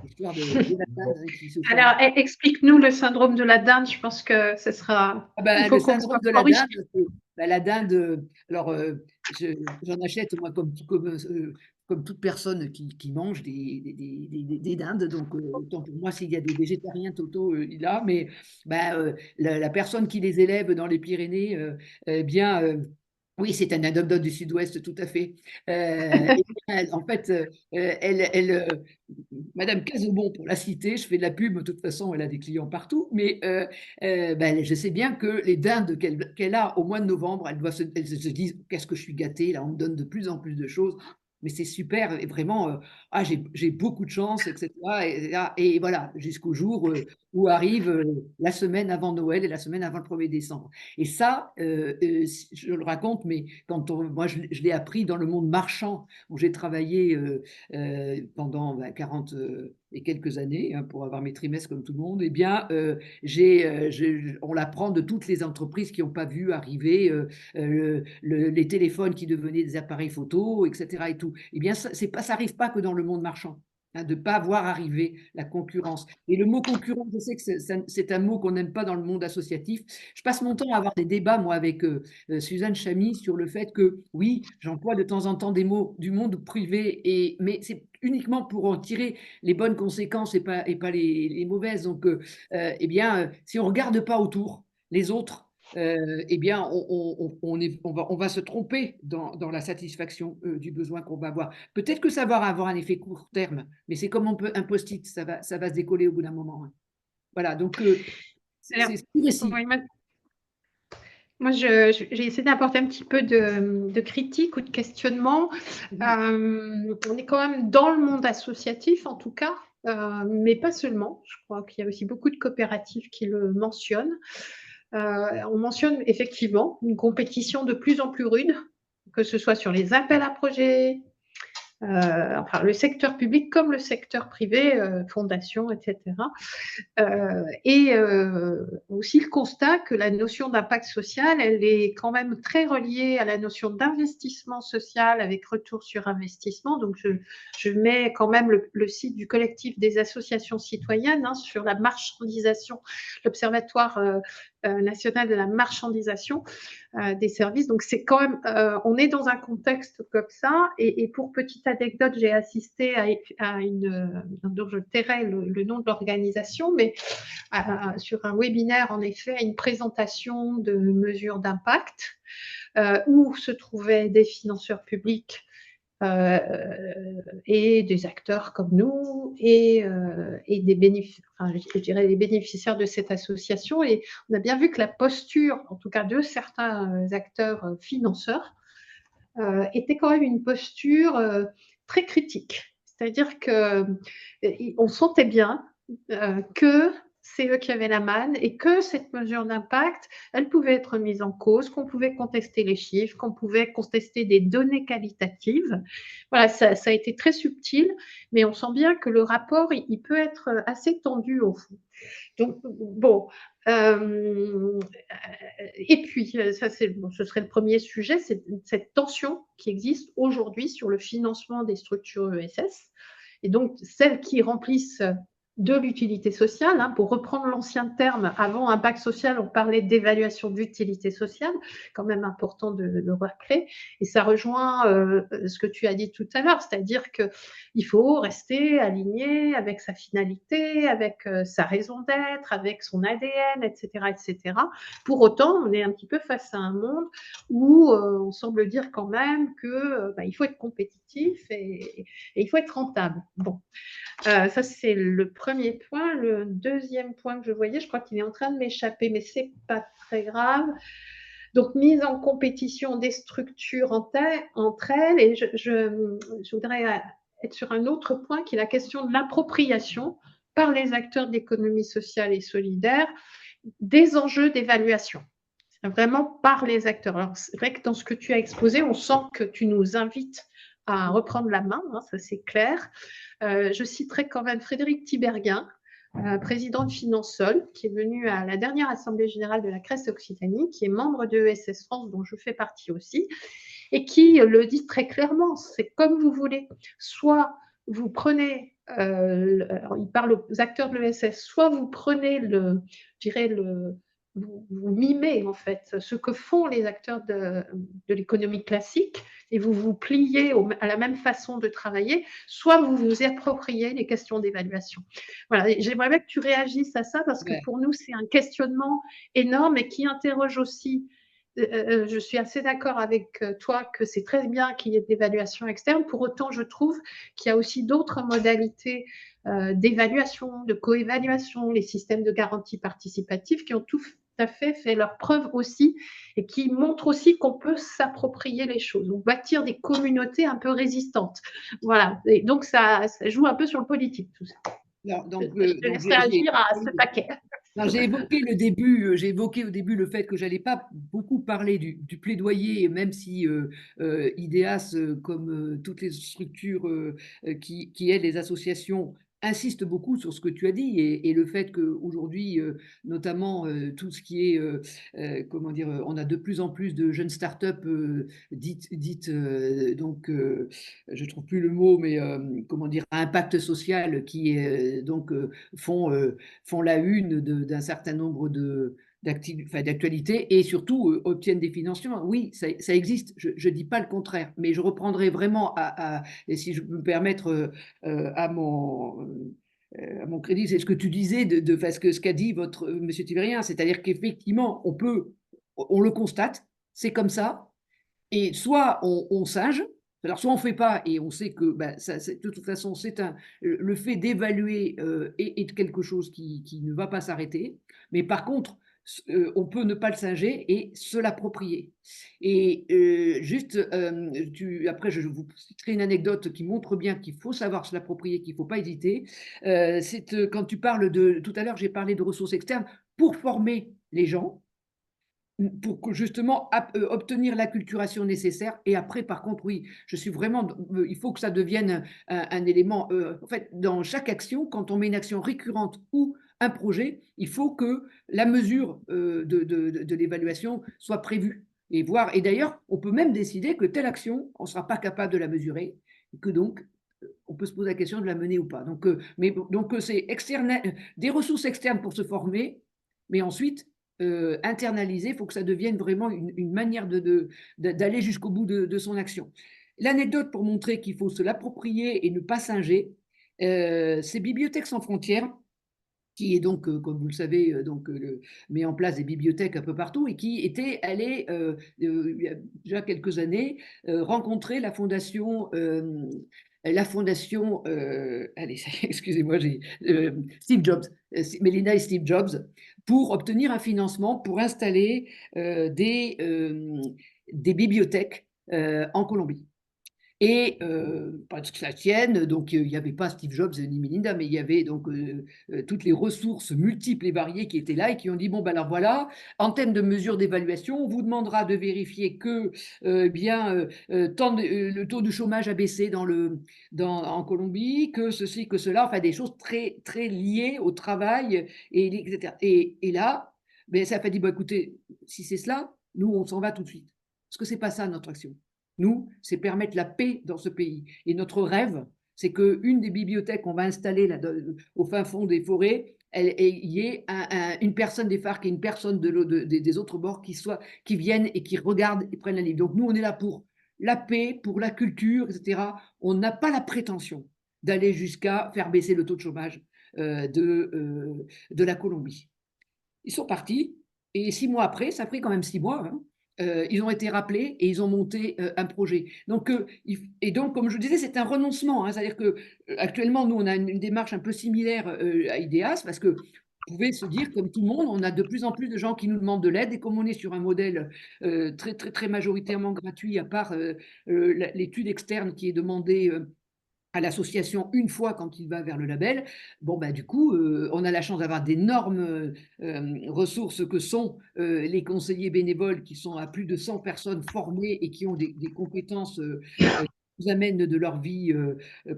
l'histoire de la dinde qui se Alors, explique-nous le syndrome de la dinde. Je pense que ce sera. Il faut le syndrome de la dinde. La dinde, alors j'en achète moi comme toute personne qui mange des dindes. Donc, autant pour moi, s'il y a des végétariens totaux, là, mais la personne qui les élève dans les Pyrénées, oui, c'est un anecdote du Sud-Ouest, tout à fait. En fait, Madame Casebon, pour la citer, je fais de la pub, de toute façon, elle a des clients partout, mais je sais bien que les dindes qu'elle a au mois de novembre, elle se disent, qu'est-ce que je suis gâtée, là, on me donne de plus en plus de choses, mais c'est super, et vraiment, j'ai beaucoup de chance, etc. Et voilà, jusqu'au jour où arrive la semaine avant Noël et la semaine avant le 1er décembre. Et ça, je le raconte, mais moi, je l'ai appris dans le monde marchand, où j'ai travaillé pendant 40 et quelques années, hein, pour avoir mes trimestres comme tout le monde. Eh bien, on l'apprend de toutes les entreprises qui n'ont pas vu arriver les téléphones qui devenaient des appareils photo, etc. Et tout. Eh bien, ça n'arrive pas que dans le monde marchand. Hein, de ne pas voir arriver la concurrence. Et le mot concurrence, je sais que c'est un mot qu'on n'aime pas dans le monde associatif. Je passe mon temps à avoir des débats, moi, avec Suzanne Chamy, sur le fait que, oui, j'emploie de temps en temps des mots du monde privé, mais c'est uniquement pour en tirer les bonnes conséquences et pas les mauvaises. Donc, si on ne regarde pas autour, les autres, eh bien, on va se tromper dans la satisfaction du besoin qu'on va avoir. Peut-être que ça va avoir un effet court terme, mais c'est comme un post-it, ça va se décoller au bout d'un moment, hein. Voilà, donc Alors, c'est tout récit. oui, moi, j'ai essayé d'apporter un petit peu de critique ou de questionnement. On est quand même dans le monde associatif, en tout cas, mais pas seulement. Je crois qu'il y a aussi beaucoup de coopératives qui le mentionnent. On mentionne effectivement une compétition de plus en plus rude, que ce soit sur les appels à projets, enfin le secteur public comme le secteur privé, fondations, etc. Et aussi le constat que la notion d'impact social, elle est quand même très reliée à la notion d'investissement social avec retour sur investissement. Donc, je mets quand même le site du collectif des associations citoyennes sur la marchandisation, l'Observatoire national de la marchandisation des services. Donc, c'est quand même, on est dans un contexte comme ça. Et pour petite anecdote, j'ai assisté à une, donc je tairai le nom de l'organisation, mais sur un webinaire, en effet, à une présentation de mesures d'impact où se trouvaient des financeurs publics et des acteurs comme nous et je dirais les bénéficiaires de cette association. Et on a bien vu que la posture, en tout cas de certains acteurs financeurs, était quand même une posture très critique. C'est-à-dire qu'on sentait bien que c'est eux qui avaient la manne et que cette mesure d'impact, elle pouvait être mise en cause, qu'on pouvait contester les chiffres, qu'on pouvait contester des données qualitatives. Voilà, ça a été très subtil, mais on sent bien que le rapport, il peut être assez tendu au fond. Donc, bon. Et puis, ça, ce serait le premier sujet, c'est cette tension qui existe aujourd'hui sur le financement des structures ESS, et donc celles qui remplissent de l'utilité sociale. Pour reprendre l'ancien terme, avant impact social, on parlait d'évaluation d'utilité sociale, quand même important de le rappeler. Et ça rejoint ce que tu as dit tout à l'heure, c'est-à-dire qu'il faut rester aligné avec sa finalité, avec sa raison d'être, avec son ADN, etc., etc. Pour autant, on est un petit peu face à un monde où on semble dire quand même qu'il faut être compétitif et il faut être rentable. Bon. Ça, c'est le premier point. Le deuxième point que je voyais, je crois qu'il est en train de m'échapper, mais ce n'est pas très grave. Donc, mise en compétition des structures entre elles. Et je voudrais être sur un autre point qui est la question de l'appropriation par les acteurs de l'économie sociale et solidaire des enjeux d'évaluation. Vraiment par les acteurs. Alors, c'est vrai que dans ce que tu as exposé, on sent que tu nous invites à reprendre la main, ça c'est clair. Je citerai quand même Frédéric Tiberghien, président de Finansol, qui est venu à la dernière Assemblée générale de la Crèce Occitanie, qui est membre de ESS France, dont je fais partie aussi, et qui le dit très clairement, c'est comme vous voulez. Soit vous prenez, il parle aux acteurs de l'ESS, soit vous prenez vous mimez en fait ce que font les acteurs de l'économie classique et vous vous pliez à la même façon de travailler, soit vous vous appropriez les questions d'évaluation. Voilà, j'aimerais bien que tu réagisses à ça parce que pour nous, c'est un questionnement énorme et qui interroge aussi. Je suis assez d'accord avec toi que c'est très bien qu'il y ait d'évaluation externe. Pour autant, je trouve qu'il y a aussi d'autres modalités d'évaluation, de coévaluation, les systèmes de garantie participative qui ont tout à fait leur preuve aussi et qui montrent aussi qu'on peut s'approprier les choses, donc bâtir des communautés un peu résistantes. Voilà, et donc ça joue un peu sur le politique tout ça. Alors, je te laisse réagir à ce paquet. J'ai évoqué au début le fait que j'allais pas beaucoup parler du plaidoyer, même si IDEAS, comme toutes les structures qui aident les associations, insiste beaucoup sur ce que tu as dit et le fait qu'aujourd'hui, notamment tout ce qui est, comment dire, on a de plus en plus de jeunes startups dites donc, je trouve plus le mot, mais comment dire, à impact social qui donc font la une d'un certain nombre d'actualités et surtout obtiennent des financements. Oui, ça existe, je ne dis pas le contraire, mais je reprendrai vraiment, et si je peux me permettre, à à mon crédit, c'est ce que tu disais, ce qu'a dit votre Monsieur Tivérien, c'est-à-dire qu'effectivement, on le constate, c'est comme ça, et soit on singe, alors soit on ne fait pas et on sait que ben, de toute façon, le fait d'évaluer est quelque chose qui ne va pas s'arrêter, mais par contre, on peut ne pas le singer et se l'approprier. Et après, je vous citerai une anecdote qui montre bien qu'il faut savoir se l'approprier, qu'il ne faut pas hésiter. Quand tu parles tout à l'heure, j'ai parlé de ressources externes pour former les gens, pour justement obtenir l'acculturation nécessaire. Et après, par contre, oui, je suis vraiment, il faut que ça devienne un élément, en fait, dans chaque action, quand on met une action récurrente ou un projet, il faut que la mesure de l'évaluation soit prévue. Et d'ailleurs, on peut même décider que telle action, on ne sera pas capable de la mesurer, et que donc, on peut se poser la question de la mener ou pas. Donc c'est des ressources externes pour se former, mais ensuite, internaliser, il faut que ça devienne vraiment une manière d'aller jusqu'au bout de son action. L'anecdote pour montrer qu'il faut se l'approprier et ne pas singer, c'est Bibliothèques sans frontières, qui est donc, comme vous le savez, met en place des bibliothèques un peu partout et qui était allé, il y a déjà quelques années, rencontrer la fondation, allez, excusez-moi, Steve Jobs, Melinda et Steve Jobs, pour obtenir un financement pour installer des bibliothèques en Colombie. Et pas que ça tienne, donc il n'y avait pas Steve Jobs ni Melinda, mais il y avait donc toutes les ressources multiples et variées qui étaient là et qui ont dit bon, ben alors voilà, en termes de mesures d'évaluation, on vous demandera de vérifier que le taux de chômage a baissé en Colombie, que ceci, que cela, enfin des choses très, très liées au travail, etc. Et là, ben, ça a fait dire bon, écoutez, si c'est cela, nous, on s'en va tout de suite. Parce que ce n'est pas ça notre action. Nous, c'est permettre la paix dans ce pays. Et notre rêve, c'est qu'une des bibliothèques qu'on va installer là, au fin fond des forêts, il y ait une personne des FARC et une personne des autres bords qui viennent et qui regardent et prennent la livre. Donc nous, on est là pour la paix, pour la culture, etc. On n'a pas la prétention d'aller jusqu'à faire baisser le taux de chômage de la Colombie. Ils sont partis, et 6 mois après, ça a pris quand même 6 mois, hein, ils ont été rappelés et ils ont monté un projet. Donc, comme je disais, c'est un renoncement, hein, c'est-à-dire qu'actuellement, nous, on a une démarche un peu similaire à IDEAS, parce que vous pouvez se dire, comme tout le monde, on a de plus en plus de gens qui nous demandent de l'aide, et comme on est sur un modèle très, très, très majoritairement gratuit, à part l'étude externe qui est demandée à l'association une fois quand il va vers le label, bon, bah, du coup, on a la chance d'avoir d'énormes ressources que sont les conseillers bénévoles qui sont à plus de 100 personnes formées et qui ont des compétences qui nous amènent de leur vie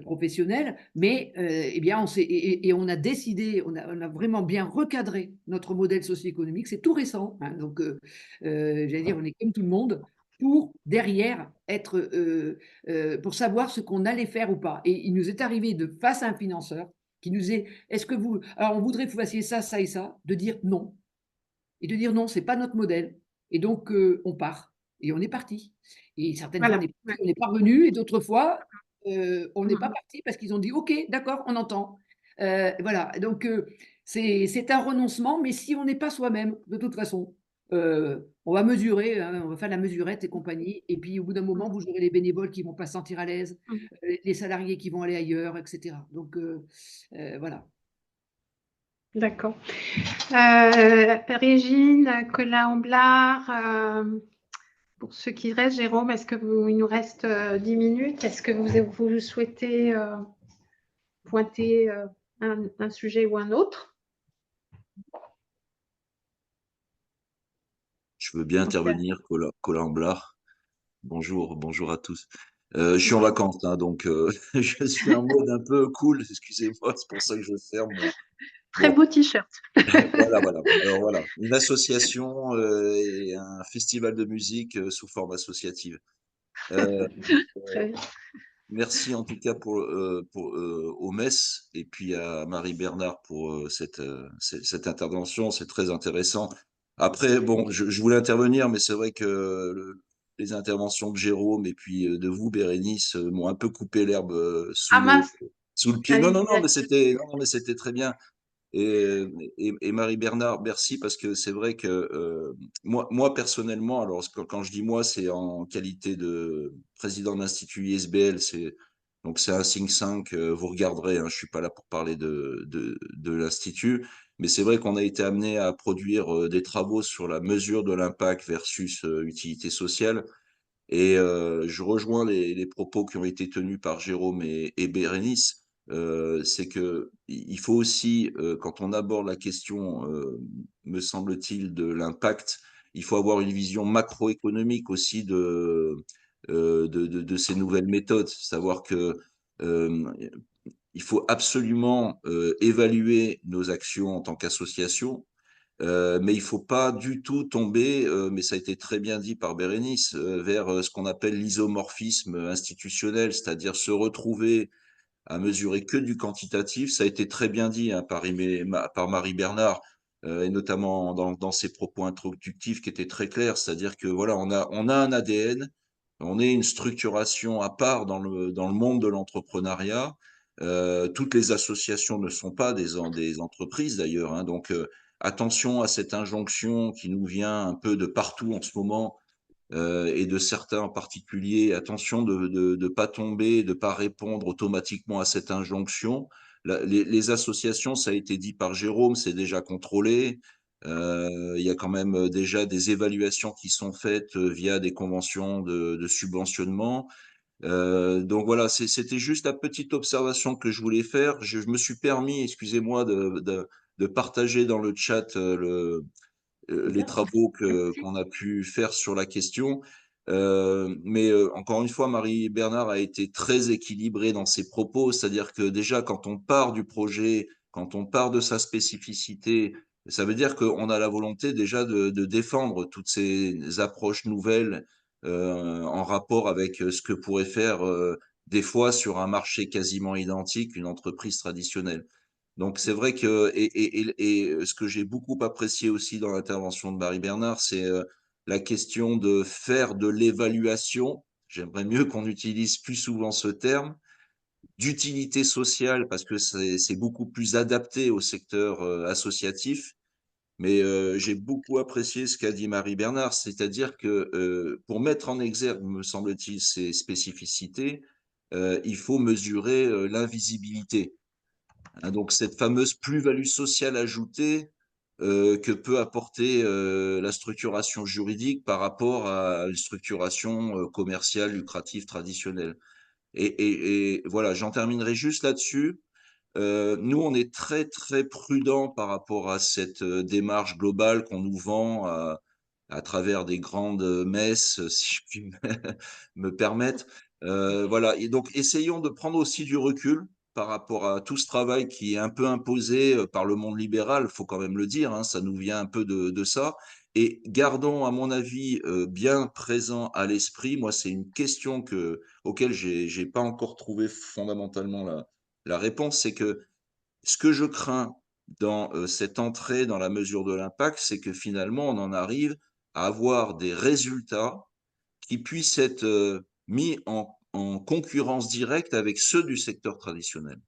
professionnelle. Mais eh bien, on a décidé, on a vraiment bien recadré notre modèle socio-économique. C'est tout récent, hein, donc j'allais dire, on est comme tout le monde pour derrière être pour savoir ce qu'on allait faire ou pas. Et il nous est arrivé face à un financeur qui nous disait alors on voudrait que vous fassiez ça, ça et ça, de dire non. Et de dire non, c'est pas notre modèle. Et donc on part. Et on est parti. Et certaines fois, on est parvenu, et d'autres fois, on n'est pas parti parce qu'ils ont dit OK, d'accord, on entend. Voilà. Donc c'est un renoncement, mais si on n'est pas soi-même, de toute façon, on va mesurer, hein, on va faire la mesurette et compagnie. Et puis au bout d'un moment, vous aurez les bénévoles qui ne vont pas se sentir à l'aise, les salariés qui vont aller ailleurs, etc. Donc voilà. D'accord. Régine, Colin-Amblard, pour ceux qui restent, Jérôme, il nous reste 10 minutes. Est-ce que vous souhaitez pointer un sujet ou un autre? Je veux bien intervenir, Colin-Amblard. Bonjour à tous. Je suis en vacances, hein, donc je suis en mode un peu cool, excusez-moi, c'est pour ça que je ferme. Très beau t-shirt. Voilà. Alors voilà, une association et un festival de musique sous forme associative. Très bien. Merci en tout cas au MES et puis à Marie Bernard pour cette intervention, c'est très intéressant. Après, bon, je voulais intervenir, mais c'est vrai que les interventions de Jérôme et puis de vous, Bérénice, m'ont un peu coupé l'herbe sous Ah mince, sous le pied. Non, non, Allez-y, non, mais allez-y. c'était, non, mais c'était très bien. Et Marie-Bernard, merci parce que c'est vrai que moi personnellement, alors quand je dis moi, c'est en qualité de président de l'Institut ISBL, donc c'est un think tank, vous regarderez, hein, je suis pas là pour parler de l'Institut, mais c'est vrai qu'on a été amené à produire des travaux sur la mesure de l'impact versus utilité sociale. Et je rejoins les propos qui ont été tenus par Jérôme et Bérénice. C'est que il faut aussi, quand on aborde la question, me semble-t-il, de l'impact, il faut avoir une vision macroéconomique aussi de ces nouvelles méthodes. Savoir que euh, il faut absolument évaluer nos actions en tant qu'association, mais il faut pas du tout tomber, mais ça a été très bien dit par Bérénice, vers ce qu'on appelle l'isomorphisme institutionnel, c'est-à-dire se retrouver à mesurer que du quantitatif. Ça a été très bien dit, hein, par Marie Bernard, et notamment dans ses propos introductifs qui étaient très clairs, c'est-à-dire que voilà, on a un ADN, on est une structuration à part dans le monde de l'entrepreneuriat. Toutes les associations ne sont pas des entreprises d'ailleurs, hein, donc attention à cette injonction qui nous vient un peu de partout en ce moment, et de certains en particulier. Attention de ne pas tomber, de ne pas répondre automatiquement à cette injonction. Les associations, ça a été dit par Jérôme, c'est déjà contrôlé. Il y a quand même déjà des évaluations qui sont faites via des conventions de subventionnement. Donc voilà, c'était juste la petite observation que je voulais faire. Je me suis permis, excusez-moi, de partager dans le chat les Bien sûr. travaux Merci. qu'on a pu faire sur la question. Mais encore une fois, Marie-Bernard a été très équilibrée dans ses propos, c'est-à-dire que déjà, quand on part du projet, quand on part de sa spécificité, ça veut dire qu'on a la volonté déjà de défendre toutes ces approches nouvelles en rapport avec ce que pourrait faire des fois sur un marché quasiment identique une entreprise traditionnelle. Donc c'est vrai que et ce que j'ai beaucoup apprécié aussi dans l'intervention de Marie Bernard, c'est la question de faire de l'évaluation. J'aimerais mieux qu'on utilise plus souvent ce terme d'utilité sociale parce que c'est beaucoup plus adapté au secteur associatif. Mais j'ai beaucoup apprécié ce qu'a dit Marie Bernard, c'est-à-dire que pour mettre en exergue, me semble-t-il, ces spécificités, il faut mesurer l'invisibilité. Hein, donc cette fameuse plus-value sociale ajoutée que peut apporter la structuration juridique par rapport à une structuration commerciale lucrative traditionnelle. Et voilà, j'en terminerai juste là-dessus. Nous, on est très très prudent par rapport à cette démarche globale qu'on nous vend à travers des grandes messes, si je puis me permettre. Voilà, et donc essayons de prendre aussi du recul par rapport à tout ce travail qui est un peu imposé par le monde libéral, faut quand même le dire, hein, ça nous vient un peu de ça. Et gardons, à mon avis, bien présent à l'esprit. Moi, c'est une question auquel j'ai pas encore trouvé fondamentalement la réponse, c'est que ce que je crains dans cette entrée dans la mesure de l'impact, c'est que finalement, on en arrive à avoir des résultats qui puissent être mis en concurrence directe avec ceux du secteur traditionnel.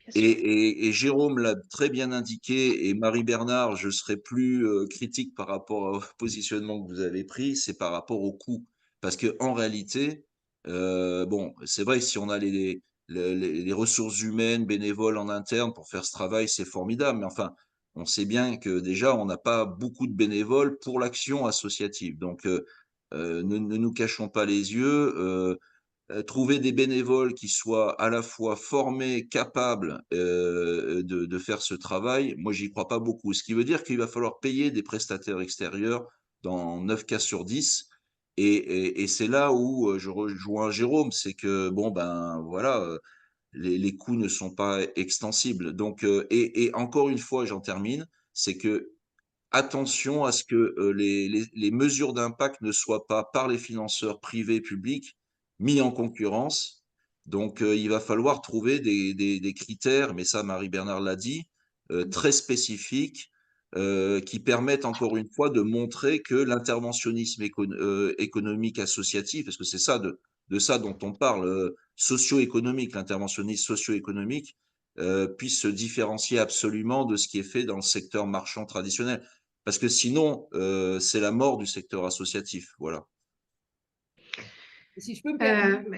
Bien sûr. Et Jérôme l'a très bien indiqué, et Marie-Bernard, je serai plus critique par rapport au positionnement que vous avez pris, c'est par rapport au coût. Parce qu'en réalité, bon, c'est vrai que si on a les ressources humaines, bénévoles en interne pour faire ce travail, c'est formidable. Mais enfin, on sait bien que déjà, on n'a pas beaucoup de bénévoles pour l'action associative. Donc, ne nous cachons pas les yeux. Trouver des bénévoles qui soient à la fois formés, capables de faire ce travail, moi, j'y crois pas beaucoup. Ce qui veut dire qu'il va falloir payer des prestataires extérieurs dans 9 cas sur 10. Et c'est là où je rejoins Jérôme, c'est que, bon, ben voilà, les coûts ne sont pas extensibles. Donc, et encore une fois, j'en termine, c'est que attention à ce que les mesures d'impact ne soient pas par les financeurs privés et publics mis en concurrence. Donc, il va falloir trouver des critères, mais ça, Marie-Bernard l'a dit, très spécifiques, qui permettent encore une fois de montrer que l'interventionnisme économique associatif, parce que c'est ça, de ça dont on parle, socio-économique, l'interventionnisme socio-économique, puisse se différencier absolument de ce qui est fait dans le secteur marchand traditionnel. Parce que sinon, c'est la mort du secteur associatif. Voilà. Si je peux me permettre,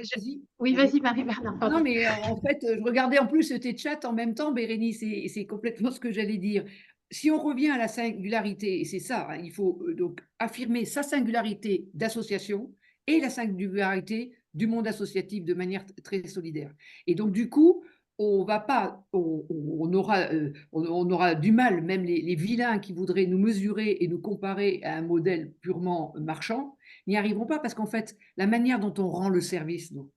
Oui, vas-y, Marie-Bernard, non, pardon. mais en fait, je regardais en plus tes chats en même temps, Bérénice, et c'est complètement ce que j'allais dire. Si on revient à la singularité, et c'est ça, hein, il faut donc affirmer sa singularité d'association et la singularité du monde associatif de manière très solidaire. Et donc, du coup, on va pas, on aura du mal, même les vilains qui voudraient nous mesurer et nous comparer à un modèle purement marchand, n'y arriveront pas parce qu'en fait, la manière dont on rend le service, donc,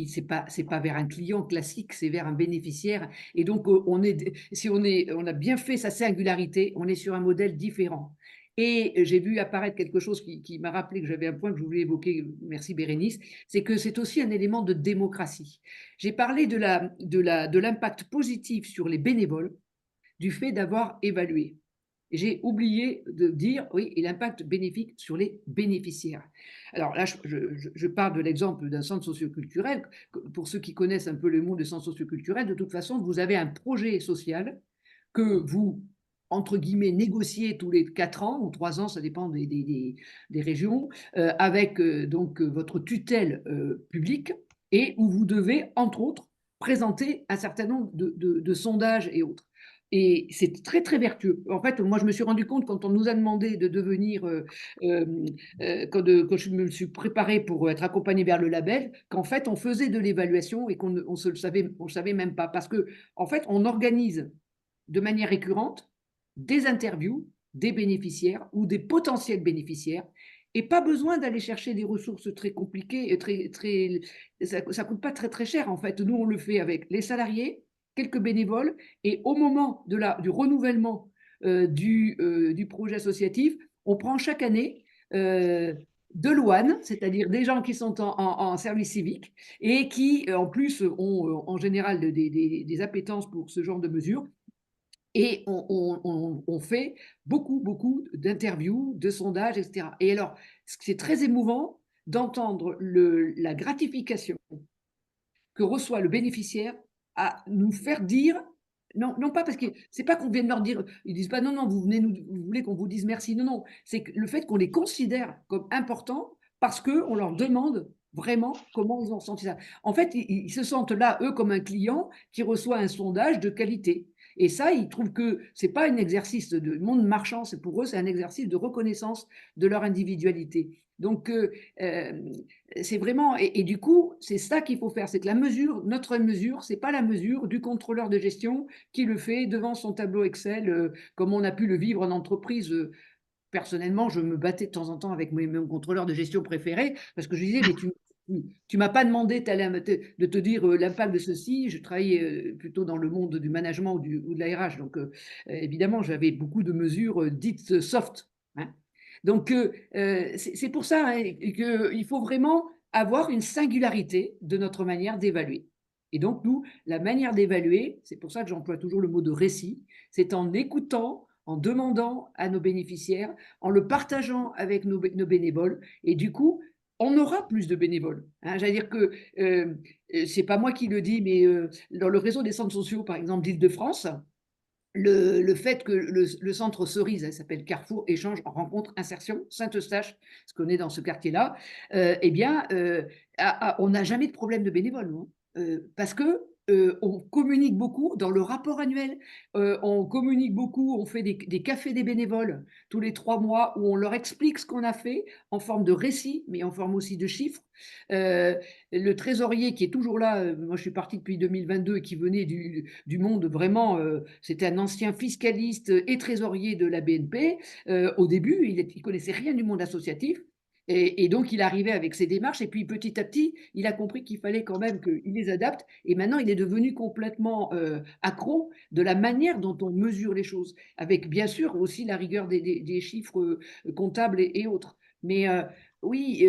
c'est pas vers un client classique, c'est vers un bénéficiaire. Et donc, si on a bien fait sa singularité, on est sur un modèle différent. Et j'ai vu apparaître quelque chose qui m'a rappelé que j'avais un point que je voulais évoquer, merci Bérénice, c'est que c'est aussi un élément de démocratie. J'ai parlé de l'impact positif sur les bénévoles du fait d'avoir évalué. J'ai oublié de dire, oui, et l'impact bénéfique sur les bénéficiaires. Alors là, je parle de l'exemple d'un centre socioculturel. Pour ceux qui connaissent un peu le monde des centres socioculturels, de toute façon, vous avez un projet social que vous, entre guillemets, négociez tous les 4 ans ou 3 ans, ça dépend des régions, avec donc votre tutelle publique, et où vous devez, entre autres, présenter un certain nombre de sondages et autres. Et c'est très, très vertueux. En fait, moi, je me suis rendu compte quand on nous a demandé de devenir, quand je me suis préparée pour être accompagnée vers le label, qu'en fait, on faisait de l'évaluation et qu'on ne savait même pas. Parce que, en fait, on organise de manière récurrente des interviews des bénéficiaires ou des potentiels bénéficiaires et pas besoin d'aller chercher des ressources très compliquées, ça ne coûte pas très, très cher. En fait, nous, on le fait avec les salariés, quelques bénévoles, et au moment du renouvellement du projet associatif, on prend chaque année de l'OAN, c'est-à-dire des gens qui sont en service civique et qui, en plus, ont en général des appétences pour ce genre de mesures. Et on fait beaucoup, beaucoup d'interviews, de sondages, etc. Et alors, c'est très émouvant d'entendre la gratification que reçoit le bénéficiaire à nous faire dire, non pas parce que c'est pas qu'on vienne leur dire, ils disent pas non, vous voulez qu'on vous dise merci, non, c'est le fait qu'on les considère comme importants parce qu'on leur demande vraiment comment ils ont ressenti ça. En fait, ils se sentent là, eux, comme un client qui reçoit un sondage de qualité. Et ça, ils trouvent que c'est pas un exercice de monde marchand, c'est pour eux, c'est un exercice de reconnaissance de leur individualité. Donc, c'est vraiment, et du coup, c'est ça qu'il faut faire, c'est que notre mesure, c'est pas la mesure du contrôleur de gestion qui le fait devant son tableau Excel, comme on a pu le vivre en entreprise. Personnellement, je me battais de temps en temps avec mon contrôleur de gestion préféré parce que je disais, mais tu m'as pas demandé de te dire l'impact de ceci. Je travaillais plutôt dans le monde du management ou de la RH. Donc, évidemment, j'avais beaucoup de mesures dites soft. Hein. Donc, c'est pour ça hein, qu'il faut vraiment avoir une singularité de notre manière d'évaluer. Et donc, nous, la manière d'évaluer, c'est pour ça que j'emploie toujours le mot de récit, c'est en écoutant, en demandant à nos bénéficiaires, en le partageant avec nos bénévoles. Et du coup, on aura plus de bénévoles. Hein. J'allais dire que c'est pas moi qui le dis, mais dans le réseau des centres sociaux, par exemple, d'Île-de-France, le fait que le centre Cerise, ça s'appelle Carrefour Échange Rencontre Insertion, Saint-Eustache, ce qu'on est dans ce quartier-là, eh bien, on n'a jamais de problème de bénévoles, nous, parce que on communique beaucoup dans le rapport annuel, on communique beaucoup, on fait des cafés des bénévoles tous les 3 mois où on leur explique ce qu'on a fait en forme de récit, mais en forme aussi de chiffres. Le trésorier qui est toujours là, moi je suis partie depuis 2022 et qui venait du monde vraiment, c'était un ancien fiscaliste et trésorier de la BNP. Au début, il connaissait rien du monde associatif. Et donc, il arrivait avec ses démarches, et puis petit à petit, il a compris qu'il fallait quand même qu'il les adapte. Et maintenant, il est devenu complètement accro de la manière dont on mesure les choses, avec bien sûr aussi la rigueur des chiffres comptables et autres. Mais oui,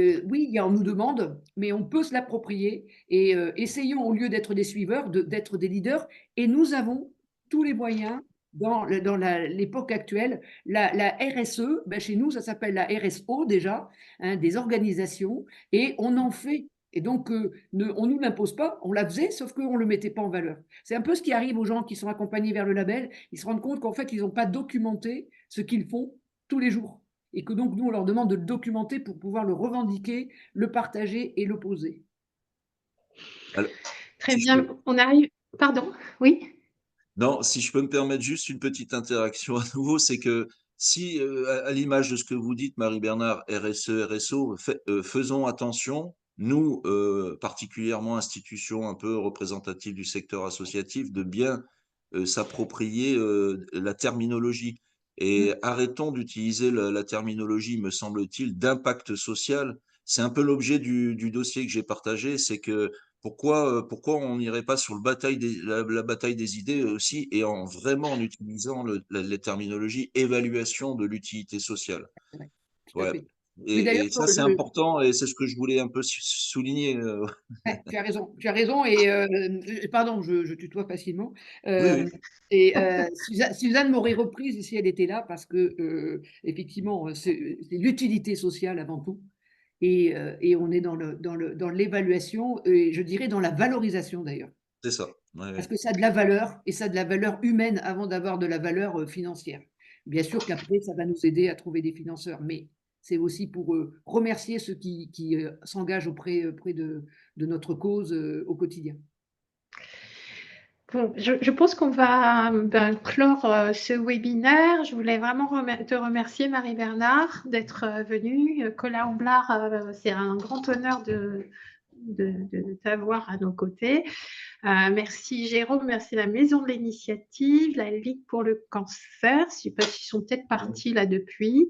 on nous demande, mais on peut se l'approprier. Et essayons, au lieu d'être des suiveurs, d'être des leaders. Et nous avons tous les moyens dans l'époque actuelle. La RSE, ben chez nous, ça s'appelle la RSO déjà, hein, des organisations, et on en fait Et donc, on ne nous l'impose pas, on la faisait, sauf qu'on ne le mettait pas en valeur. C'est un peu ce qui arrive aux gens qui sont accompagnés vers le label. Ils se rendent compte qu'en fait, ils n'ont pas documenté ce qu'ils font tous les jours. Et que donc, nous, on leur demande de le documenter pour pouvoir le revendiquer, le partager et le poser. Alors, Très si je peux- bien. On arrive. Pardon, oui. Non, si je peux me permettre juste une petite interaction à nouveau, c'est que si, à l'image de ce que vous dites, Marie-Bernard, RSE, RSO, faisons attention, nous, particulièrement institutions un peu représentatives du secteur associatif, de bien s'approprier la terminologie. Et arrêtons d'utiliser la terminologie, me semble-t-il, d'impact social. C'est un peu l'objet du dossier que j'ai partagé, c'est que pourquoi on n'irait pas sur la bataille des idées aussi et vraiment en utilisant les terminologies évaluation de l'utilité sociale. Ouais, tout à Ouais. fait. Mais d'ailleurs, Et ça, c'est important et c'est ce que je voulais un peu souligner. Ouais, tu as raison et pardon, je tutoie facilement. Oui, oui, Hem Suzanne m'aurait reprise si elle était là parce que, effectivement, c'est l'utilité sociale avant tout et on est dans l'évaluation et je dirais dans la valorisation d'ailleurs. c'est ça. Ouais, Parce ouais. que ça a de la valeur et ça a de la valeur humaine avant d'avoir de la valeur, financière. Bien sûr qu'après ça va nous aider à trouver des financeurs, mais c'est aussi pour, remercier ceux qui s'engagent auprès de notre cause, au quotidien. Bon, je pense qu'on va clore ce webinaire. Je voulais vraiment te remercier, Marie-Bernard, d'être venue. Cola Omblard, c'est un grand honneur de t'avoir à nos côtés. Merci Jérôme, merci la Maison de l'Initiative, la Ligue pour le cancer. Je ne sais pas s'ils sont peut-être partis là depuis.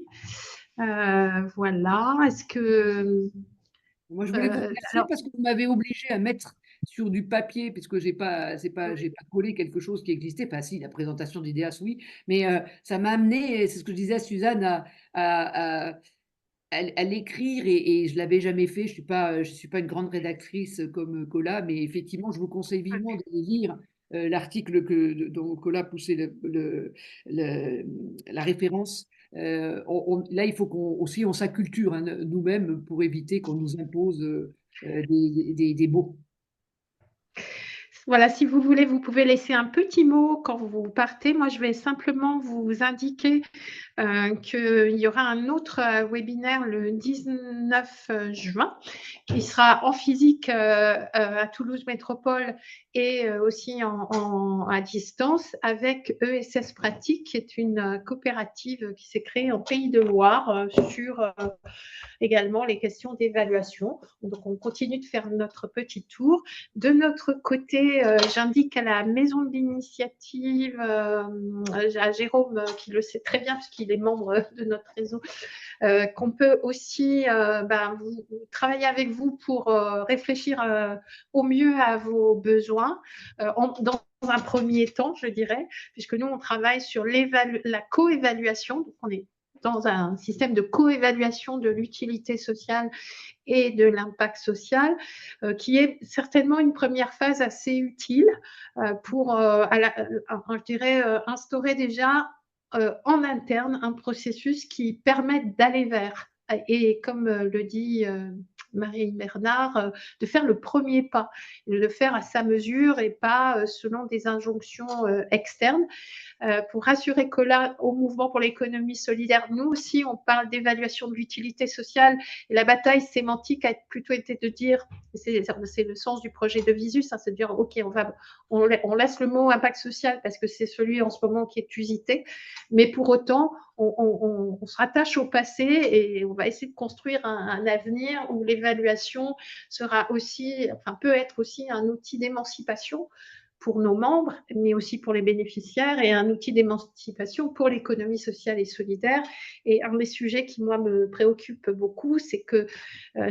Voilà. Est-ce que Moi, je voulais vous remercier alors, parce que vous m'avez obligée à mettre sur du papier, puisque j'ai pas collé quelque chose qui existait. Enfin, si, la présentation d'IDEAS, oui, mais ça m'a amené, et c'est ce que je disais à Suzanne, à, à- à l'écrire et je l'avais jamais fait. Je suis pas une grande rédactrice comme Cola, mais effectivement, je vous conseille vivement de lire l'article dont Cola poussait le- la référence. Là, il faut aussi on s'acculture hein, nous-mêmes pour éviter qu'on nous impose des mots. voilà, si vous voulez, vous pouvez laisser un petit mot quand vous partez. Moi, je vais simplement vous indiquer qu'il y aura un autre webinaire le 19 juin qui sera en physique à Toulouse Métropole et aussi à distance avec ESS Pratique, qui est une coopérative qui s'est créée en Pays de Loire sur également les questions d'évaluation. Donc, on continue de faire notre petit tour. De notre côté, j'indique à la Maison de l'Initiative, à Jérôme, qui le sait très bien puisqu'il est membre de notre réseau, qu'on peut aussi travailler avec vous pour réfléchir au mieux à vos besoins dans un premier temps, je dirais, puisque nous, on travaille sur la coévaluation. Donc, on est dans un système de coévaluation de l'utilité sociale et de l'impact social, qui est certainement une première phase assez utile pour, je dirais, instaurer déjà en interne un processus qui permette d'aller vers, et comme le dit Marie-Bernard, de faire le premier pas, de le faire à sa mesure et pas selon des injonctions externes. Pour rassurer Cola au mouvement pour l'économie solidaire, nous aussi, on parle d'évaluation de l'utilité sociale et la bataille sémantique a plutôt été de dire, c'est le sens du projet de Visus, hein, c'est de dire, OK, on laisse le mot impact social parce que c'est celui en ce moment qui est usité, mais pour autant, on se rattache au passé et on va essayer de construire un avenir où l'évaluation sera aussi, enfin, peut être aussi un outil d'émancipation pour nos membres, mais aussi pour les bénéficiaires et un outil d'émancipation pour l'économie sociale et solidaire. Et un des sujets qui, moi, me préoccupe beaucoup, c'est que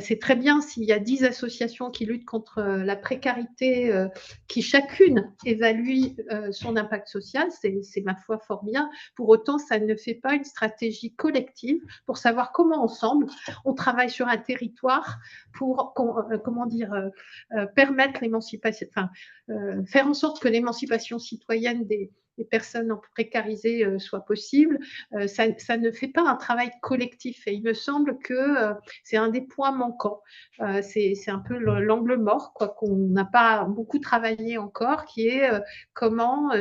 c'est très bien s'il y a 10 associations qui luttent contre la précarité, qui chacune évalue son impact social, c'est ma foi fort bien. Pour autant, ça ne fait pas une stratégie collective pour savoir comment ensemble on travaille sur un territoire pour permettre l'émancipation, enfin, faire en sorte que l'émancipation citoyenne les personnes précarisées soit possible. Ça ne fait pas un travail collectif et il me semble que c'est un des points manquants. C'est un peu l'angle mort qu'on n'a pas beaucoup travaillé encore, qui est comment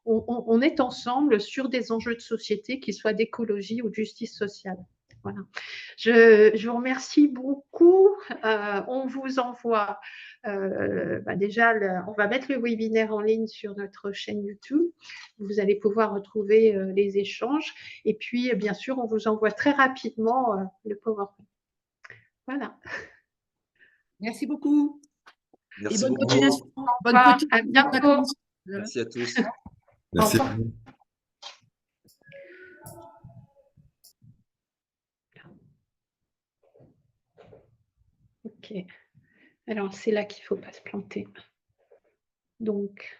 on est ensemble sur des enjeux de société, qu'ils soient d'écologie ou de justice sociale. Voilà. Je vous remercie beaucoup. On vous envoie déjà, on va mettre le webinaire en ligne sur notre chaîne YouTube. Vous allez pouvoir retrouver les échanges. Et puis, bien sûr, on vous envoie très rapidement le PowerPoint. Voilà. Merci beaucoup. Et Merci bonne beaucoup. continuation. Bonne petite À bientôt. vacances. Merci à tous. Merci. Au revoir. Ok. Alors, c'est là qu'il ne faut pas se planter. Donc,